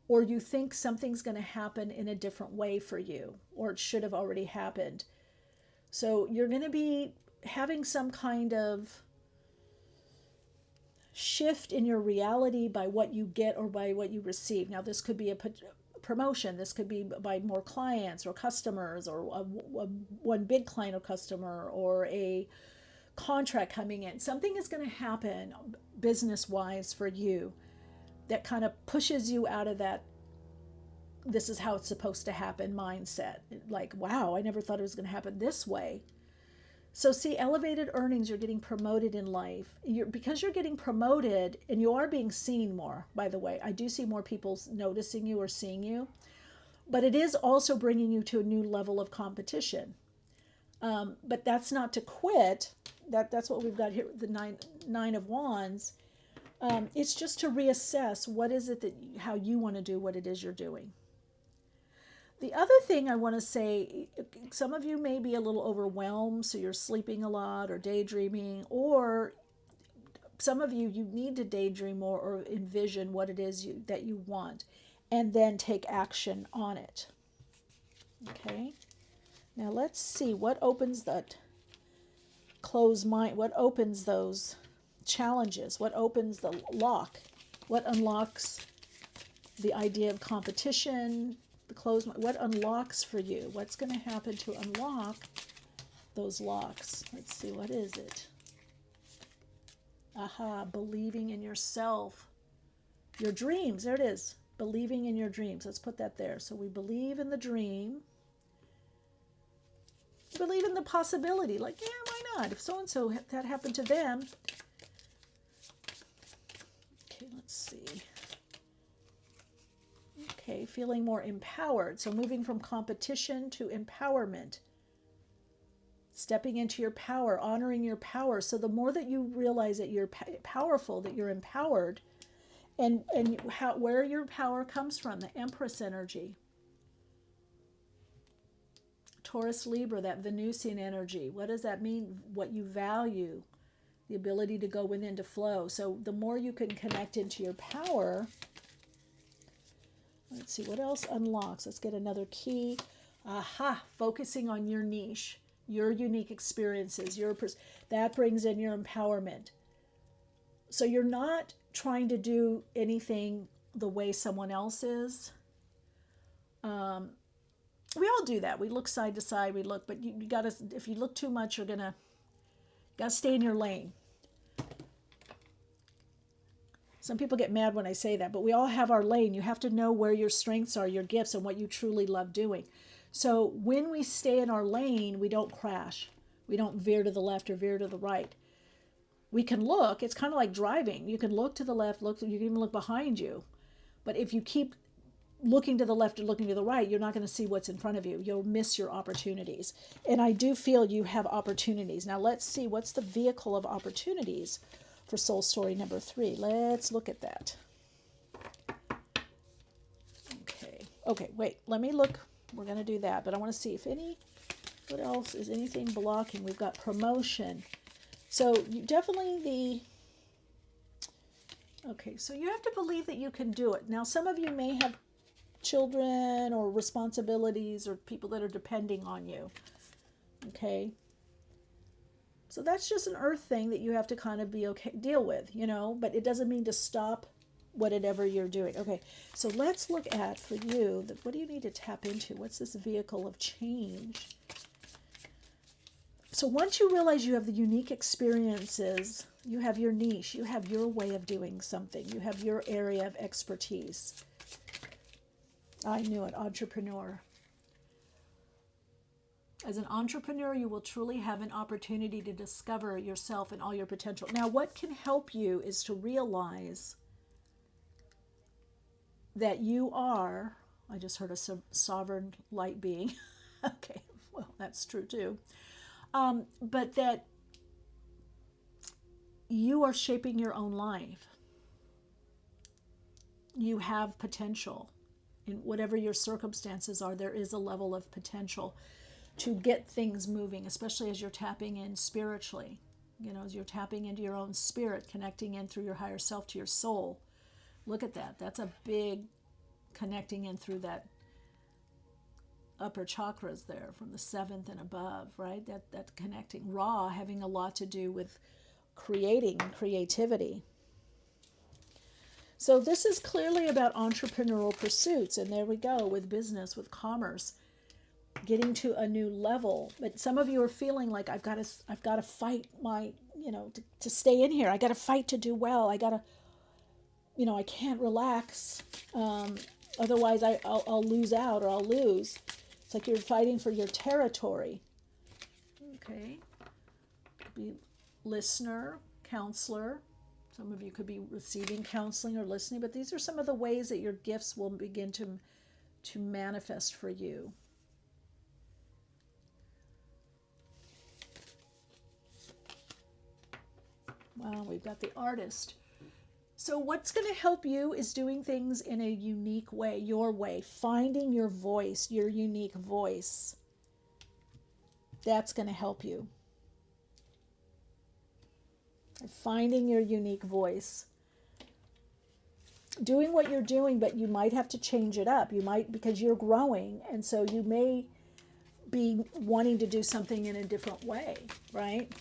or you think something's going to happen in a different way for you, or it should have already happened. So you're going to be having some kind of shift in your reality by what you get or by what you receive. Now, this could be a promotion. This could be by more clients or customers, or one big client or customer, or a contract coming in. Something is going to happen business-wise for you that kind of pushes you out of that this is how it's supposed to happen mindset. Like, wow, I never thought it was going to happen this way. So see, elevated earnings, you're getting promoted in life. Because you're getting promoted, and you are being seen more, by the way. I do see more people noticing you or seeing you. But it is also bringing you to a new level of competition. But that's not to quit. That's what we've got here, the nine of Wands. It's just to reassess what is it that how you want to do what it is you're doing. The other thing I want to say, some of you may be a little overwhelmed, so you're sleeping a lot or daydreaming, or some of you need to daydream more or envision what it is that you want, and then take action on it. Okay? Now let's see what opens that closed mind, what opens those challenges, what opens the lock, what unlocks the idea of competition, the closed mind, what unlocks for you, what's going to happen to unlock those locks. Let's see, what is it? Aha, believing in yourself, your dreams, there it is, believing in your dreams. Let's put that there. So we believe in the dream, believe in the possibility, like, yeah, why not? If so-and-so, that happened to them. Okay, let's see. Okay, feeling more empowered. So moving from competition to empowerment. Stepping into your power, honoring your power. So the more that you realize that you're powerful, that you're empowered, and where your power comes from, the Empress energy. Taurus, Libra, that Venusian energy. What does that mean? What you value, the ability to go within, to flow. So the more you can connect into your power. Let's see, what else unlocks? Let's get another key. Aha, focusing on your niche, your unique experiences, that brings in your empowerment. So you're not trying to do anything the way someone else is. We all do that. We look side to side, but you gotta, if you look too much, you're gotta stay in your lane. Some people get mad when I say that, but we all have our lane. You have to know where your strengths are, your gifts, and what you truly love doing. So when we stay in our lane, we don't crash. We don't veer to the left or veer to the right. We can look. It's kind of like driving. You can look to the left, you can even look behind you. But if you keep looking to the left or looking to the right, you're not going to see what's in front of you. You'll miss your opportunities. And I do feel you have opportunities. Now let's see, what's the vehicle of opportunities for soul story number 3. Let's look at that. Okay, wait, let me look. We're going to do that, but I want to see if what else is anything blocking? We've got promotion. So you definitely so you have to believe that you can do it. Now, some of you may have children or responsibilities or people that are depending on you. Okay. So that's just an earth thing that you have to kind of deal with, but it doesn't mean to stop whatever you're doing. Okay, so let's look at, for you, what do you need to tap into? What's this vehicle of change? So once you realize you have the unique experiences, you have your niche, you have your way of doing something, you have your area of expertise. I knew it, entrepreneur. As an entrepreneur, you will truly have an opportunity to discover yourself and all your potential. Now, what can help you is to realize that you are, I just heard a sovereign light being. Okay, well, that's true too. But that you are shaping your own life. You have potential. In whatever your circumstances are, there is a level of potential to get things moving, especially as you're tapping in spiritually. As you're tapping into your own spirit, connecting in through your higher self to your soul. Look at that. That's a big connecting in through that upper chakras there, from the 7th and above, right? That connecting. Ra having a lot to do with creating, creativity. So this is clearly about entrepreneurial pursuits, and there we go with business, with commerce, getting to a new level. But some of you are feeling like I've got to fight my, to stay in here. I got to fight to do well. I got to, I can't relax. Otherwise I'll lose out, or I'll lose. It's like you're fighting for your territory. Okay. Could be listener, counselor. Some of you could be receiving counseling or listening, but these are some of the ways that your gifts will begin to manifest for you. Wow, we've got the artist. So what's going to help you is doing things in a unique way, your way, finding your voice, your unique voice. That's going to help you. Finding your unique voice. Doing what you're doing, but you might have to change it up. You might, because you're growing, and so you may be wanting to do something in a different way, right?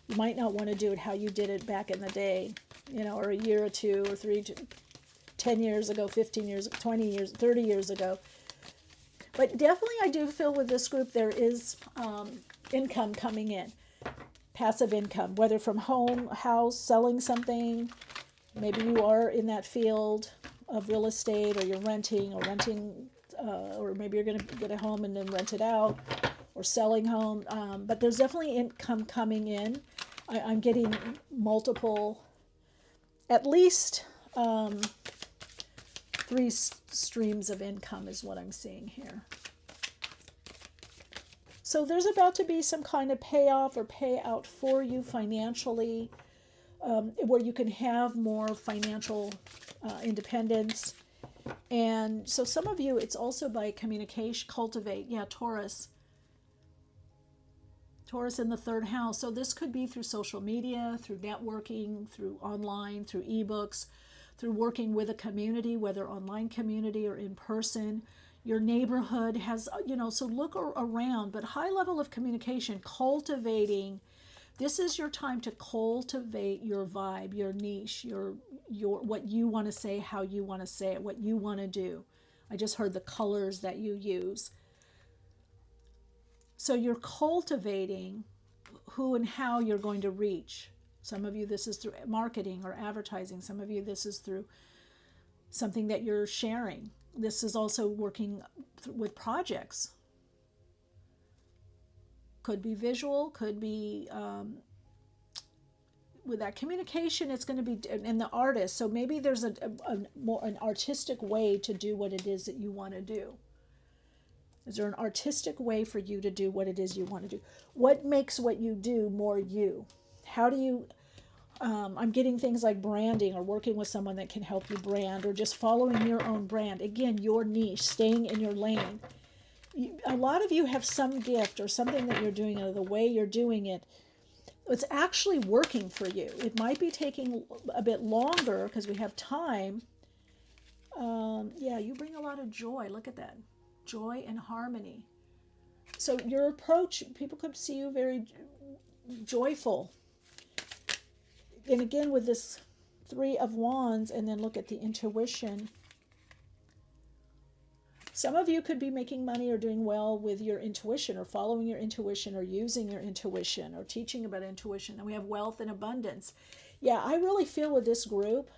You might not want to do it how you did it back in the day, or a year or two or 10 years ago, 15 years, 20 years, 30 years ago. But definitely I do feel with this group there is income coming in. Passive income, whether from home, house, selling something. Maybe you are in that field of real estate, or you're renting, or maybe you're going to get a home and then rent it out, or selling home. But there's definitely income coming in. I'm getting multiple, at least 3 streams of income is what I'm seeing here. So there's about to be some kind of payoff or payout for you financially, where you can have more financial independence. And so some of you, it's also by communication, cultivate. Yeah, Taurus. Taurus in the 3rd house. So this could be through social media, through networking, through online, through ebooks, through working with a community, whether online community or in person. Your neighborhood has, so look around, but high level of communication, cultivating. This is your time to cultivate your vibe, your niche, your what you want to say, how you want to say it, what you want to do. I just heard the colors that you use. So you're cultivating who and how you're going to reach. Some of you, this is through marketing or advertising. Some of you, this is through something that you're sharing. This is also working with projects. Could be visual, could be with that communication. It's going to be in the artist. So maybe there's an artistic way to do what it is that you want to do. Is there an artistic way for you to do what it is you want to do? What makes what you do more you? How do you... I'm getting things like branding, or working with someone that can help you brand, or just following your own brand. Again, your niche, staying in your lane. A lot of you have some gift or something that you're doing, or the way you're doing it, it's actually working for you. It might be taking a bit longer because we have time. Yeah, you bring a lot of joy. Look at that. Joy and harmony. So your approach, people could see you very joyful. And again, with this 3 of Wands, and then look at the intuition. Some of you could be making money or doing well with your intuition, or following your intuition, or using your intuition, or teaching about intuition. And we have wealth and abundance. Yeah, I really feel with this group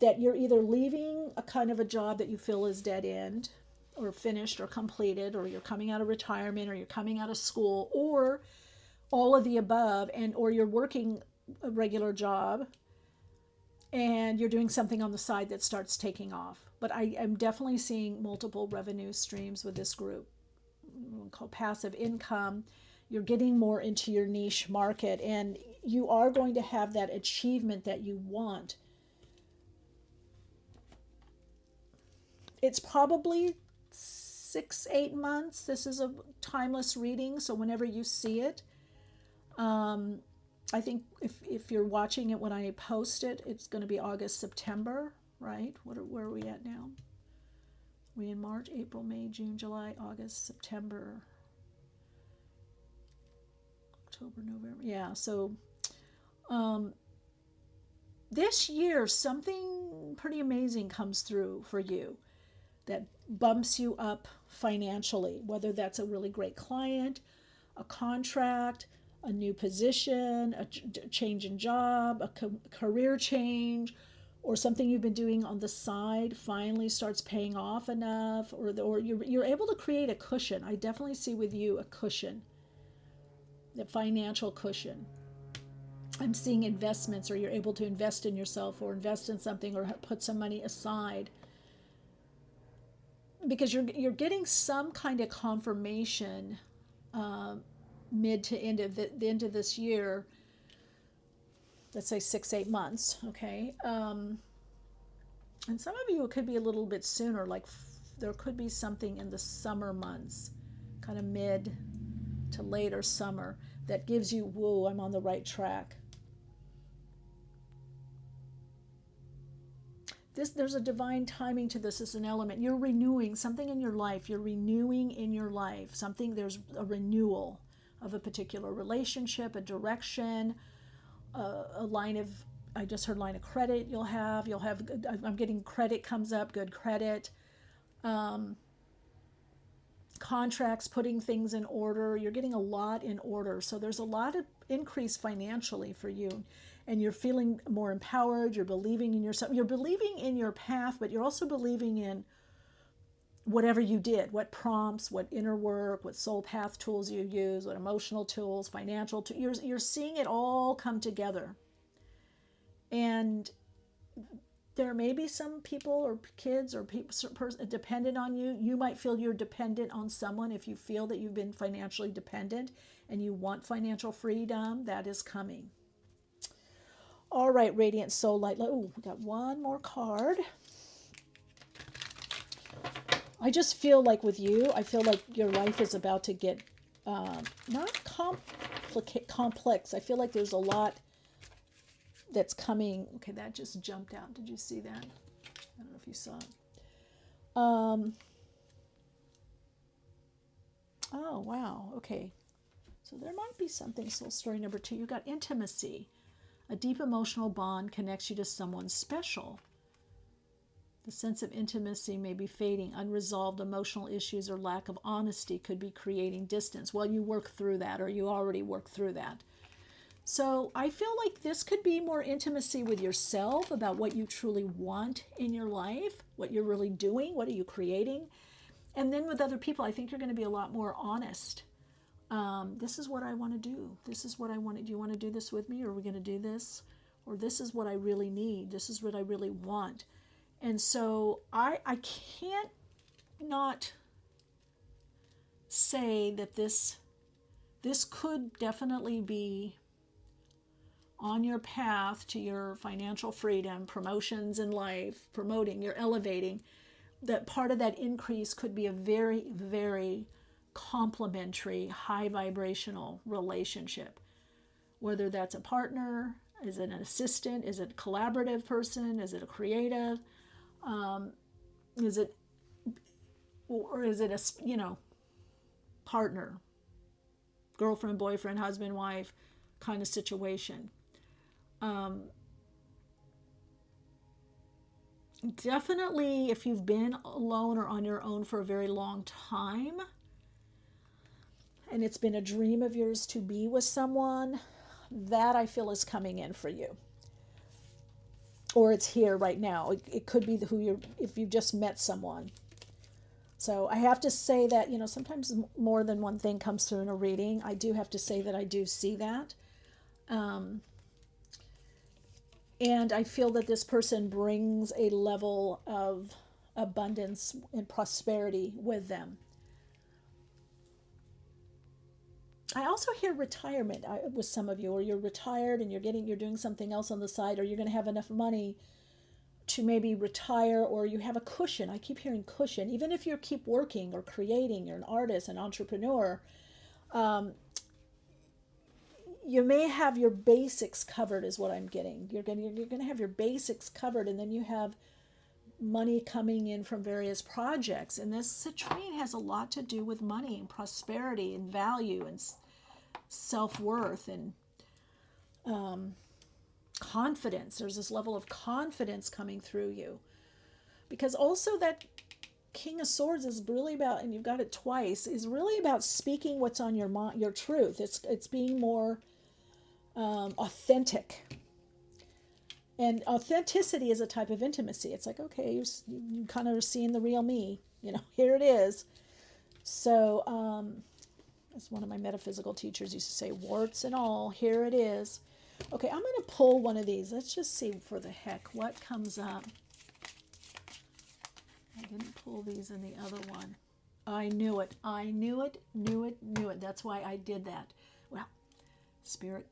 that you're either leaving a kind of a job that you feel is dead end, or finished, or completed, or you're coming out of retirement, or you're coming out of school, or all of the above, or you're working a regular job and you're doing something on the side that starts taking off. But I am definitely seeing multiple revenue streams with this group, called passive income. You're getting more into your niche market, and you are going to have that achievement that you want. It's probably 6-8 months. This is a timeless reading, so whenever you see it, I think if you're watching it when I post it, it's going to be August, September, right? Where are we at now? We in March, April, May, June, July, August, September, October, November. Yeah, so this year, something pretty amazing comes through for you that bumps you up financially, whether that's a really great client, a contract, a new position, a change in job, a career change, or something you've been doing on the side finally starts paying off enough, or you're able to create a cushion. I definitely see with you a cushion, the financial cushion. I'm seeing investments, or you're able to invest in yourself or invest in something or put some money aside, because you're getting some kind of confirmation mid to end of the end of this year. Let's say 6-8 months, okay? And some of you, it could be a little bit sooner, like there could be something in the summer months, kind of mid to later summer, that gives you, whoa, I'm on the right track. There's a divine timing to this as an element. You're renewing something in your life. You're renewing in your life something. There's a renewal of a particular relationship, a direction, a line of, I just heard line of credit you'll have, I'm getting credit comes up, good credit, contracts, putting things in order. You're getting a lot in order. So there's a lot of increase financially for you. And you're feeling more empowered. You're believing in yourself. You're believing in your path, but you're also believing in whatever you did, what prompts, what inner work, what soul path tools you use, what emotional tools, financial tools. You're seeing it all come together. And there may be some people or kids or people dependent on you. You might feel you're dependent on someone. If you feel that you've been financially dependent and you want financial freedom, that is coming. All right, Radiant Soul Light. Oh, we got one more card. I just feel like with you, I feel like your life is about to get not complex. I feel like there's a lot that's coming. Okay, that just jumped out. Did you see that? I don't know if you saw it. Oh, wow. Okay. So there might be something. Soul Story number 2. You got intimacy. A deep emotional bond connects you to someone special. The sense of intimacy may be fading. Unresolved emotional issues or lack of honesty could be creating distance. Well, you work through that, or you already worked through that. So I feel like this could be more intimacy with yourself about what you truly want in your life, what you're really doing, what are you creating. And then with other people, I think you're going to be a lot more honest. This is what I want to do. This is what I want to do. You want to do this with me? Or are we going to do this? Or this is what I really need. This is what I really want. And so I can't not say that this could definitely be on your path to your financial freedom, promotions in life, promoting, you're elevating. That part of that increase could be a very, very complementary, high vibrational relationship. Whether that's a partner, is it an assistant, is it a collaborative person, is it a creative, is it a, partner, girlfriend, boyfriend, husband, wife kind of situation. Definitely, if you've been alone or on your own for a very long time, and it's been a dream of yours to be with someone, that I feel is coming in for you. Or it's here right now. It could be if you've just met someone. So I have to say that, sometimes more than one thing comes through in a reading. I do have to say that I do see that. And I feel that this person brings a level of abundance and prosperity with them. I also hear retirement with some of you, or you're retired and you're doing something else on the side, or you're going to have enough money to maybe retire, or you have a cushion. I keep hearing cushion. Even if you keep working or creating, you're an artist, an entrepreneur, you may have your basics covered is what I'm getting. You're going to have your basics covered, and then you have money coming in from various projects. And this citrine has a lot to do with money and prosperity and value and self-worth. And confidence. There's this level of confidence coming through you. Because also that King of Swords is really about, and you've got it twice, is really about speaking what's on your mind, your truth. It's being more authentic. And authenticity is a type of intimacy. It's like, okay, you kind of are seeing the real me. Here it is. So, as one of my metaphysical teachers used to say, warts and all, here it is. Okay, I'm going to pull one of these. Let's just see for the heck what comes up. I didn't pull these in the other one. I knew it. I knew it, knew it, knew it. That's why I did that. Well, Spirit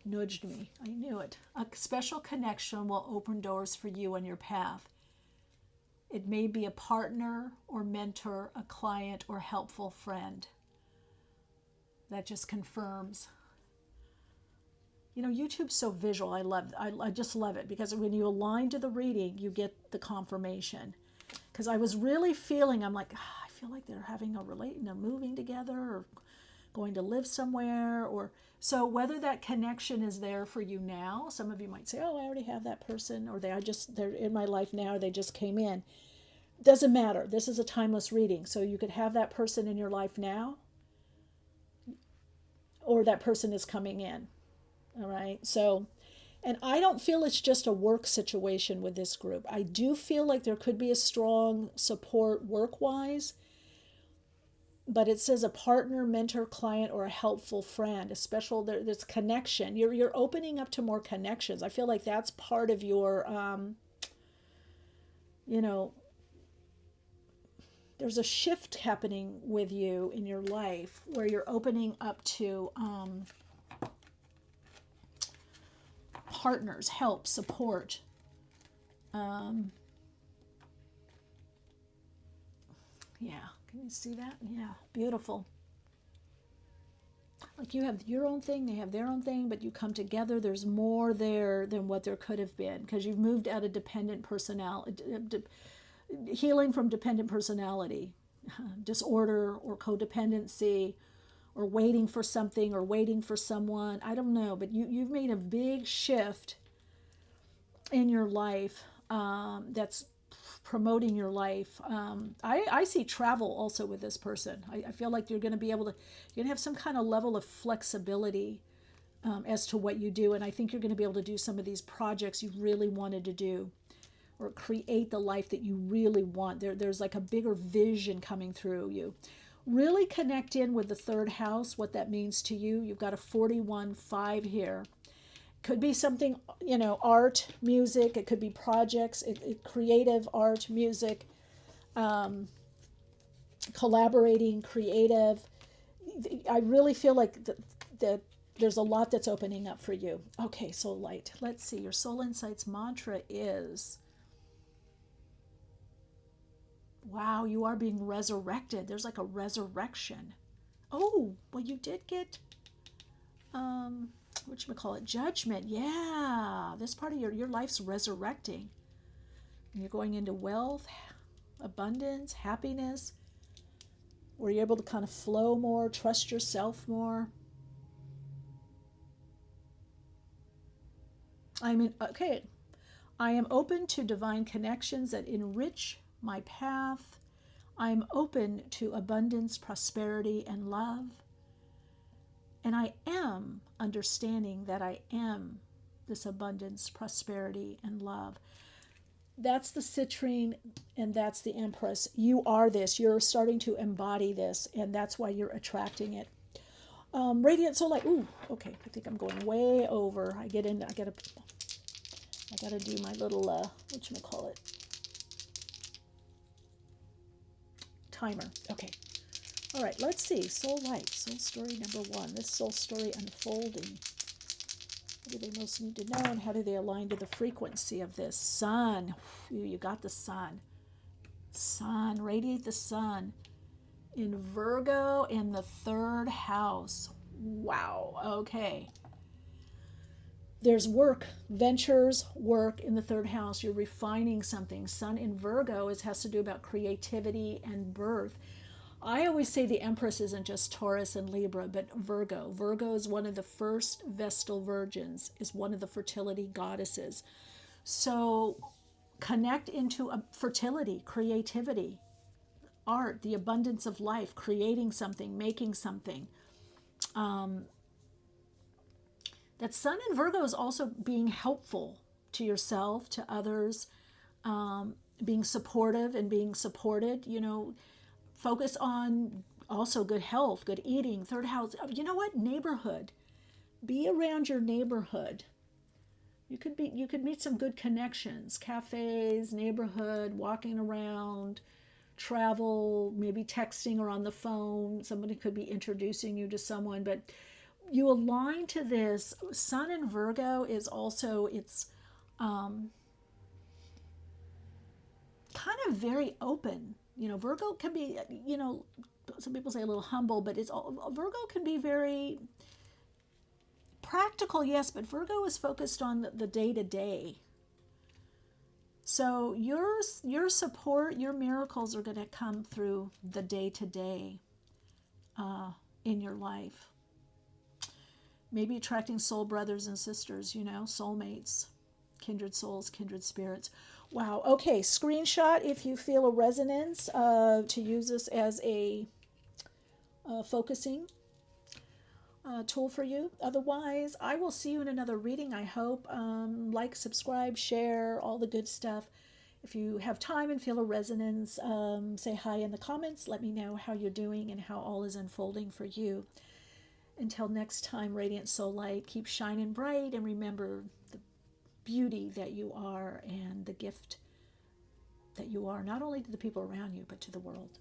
nudged me. I knew it. A special connection will open doors for you on your path. It may be a partner or mentor, a client or helpful friend. That just confirms. YouTube's so visual. I just love it, because when you align to the reading, you get the confirmation. Because I was really feeling, I'm like, I feel like they're having they're moving together or going to live somewhere. So whether that connection is there for you now, some of you might say, oh, I already have that person, or they're in my life now, or they just came in. Doesn't matter. This is a timeless reading. So you could have that person in your life now, or that person is coming in. All right. So, and I don't feel it's just a work situation with this group. I do feel like there could be a strong support work-wise, but it says a partner, mentor, client, or a helpful friend, there's connection. You're opening up to more connections. I feel like that's part of your, there's a shift happening with you in your life where you're opening up to partners, help, support. Yeah, can you see that? Yeah, beautiful. Like you have your own thing, they have their own thing, but you come together. There's more there than what there could have been, because you've moved out of dependent personality, healing from dependent personality, disorder or codependency, or waiting for something or waiting for someone. I don't know, but you've made a big shift in your life that's promoting your life. I see travel also with this person. I feel like you're going to be able to, you're going to have some kind of level of flexibility as to what you do. And I think you're going to be able to do some of these projects you really wanted to do, or create the life that you really want. There's like a bigger vision coming through you. Really connect in with the third house, what that means to you. You've got a 41-5 here. Could be something, art, music. It could be projects, creative art, music, collaborating, creative. I really feel like that there's a lot that's opening up for you. Okay, soul light. Let's see. Your soul insights mantra is, wow, you are being resurrected. There's like a resurrection. Oh, well, you did get, whatchamacallit, judgment. Yeah, this part of your life's resurrecting. And you're going into wealth, abundance, happiness, where you're able to kind of flow more, trust yourself more. I am open to divine connections that enrich my path. I am open to abundance, prosperity, and love. And I am understanding that I am this abundance, prosperity, and love. That's the Citrine, and that's the Empress. You are this. You're starting to embody this, and that's why you're attracting it. Radiant soul light. Ooh, okay. I think I'm going way over. I gotta do my little whatchamacallit, timer. Okay. All right, let's see. Soul light, soul story number 1. This soul story unfolding. What do they most need to know, and how do they align to the frequency of this? Sun. Ooh, you got the sun. Sun. Radiate the sun. In Virgo in the 3rd house. Wow. Okay. There's work, ventures, work in the 3rd house. You're refining something. Sun in Virgo has to do about creativity and birth. I always say the Empress isn't just Taurus and Libra, but Virgo. Virgo is one of the first Vestal Virgins, is one of the fertility goddesses. So connect into fertility, creativity, art, the abundance of life, creating something, making something. That Sun in Virgo is also being helpful to yourself, to others, being supportive and being supported. Focus on also good health, good eating, third house. You know what? Neighborhood. Be around your neighborhood. You could meet some good connections, cafes, neighborhood, walking around, travel, maybe texting or on the phone. Somebody could be introducing you to someone, but you align to this. Sun in Virgo is also, it's kind of very open. Virgo can be, some people say a little humble, but Virgo can be very practical, yes, but Virgo is focused on the day to day. So your support, your miracles are going to come through the day to day in your life. Maybe attracting soul brothers and sisters, soulmates, kindred souls, kindred spirits. Wow. Okay. Screenshot if you feel a resonance to use this as a focusing tool for you. Otherwise, I will see you in another reading, I hope. Like, subscribe, share, all the good stuff. If you have time and feel a resonance, say hi in the comments. Let me know how you're doing and how all is unfolding for you. Until next time, Radiant Soul Light, keep shining bright, and remember the beauty that you are and the gift that you are, not only to the people around you, but to the world.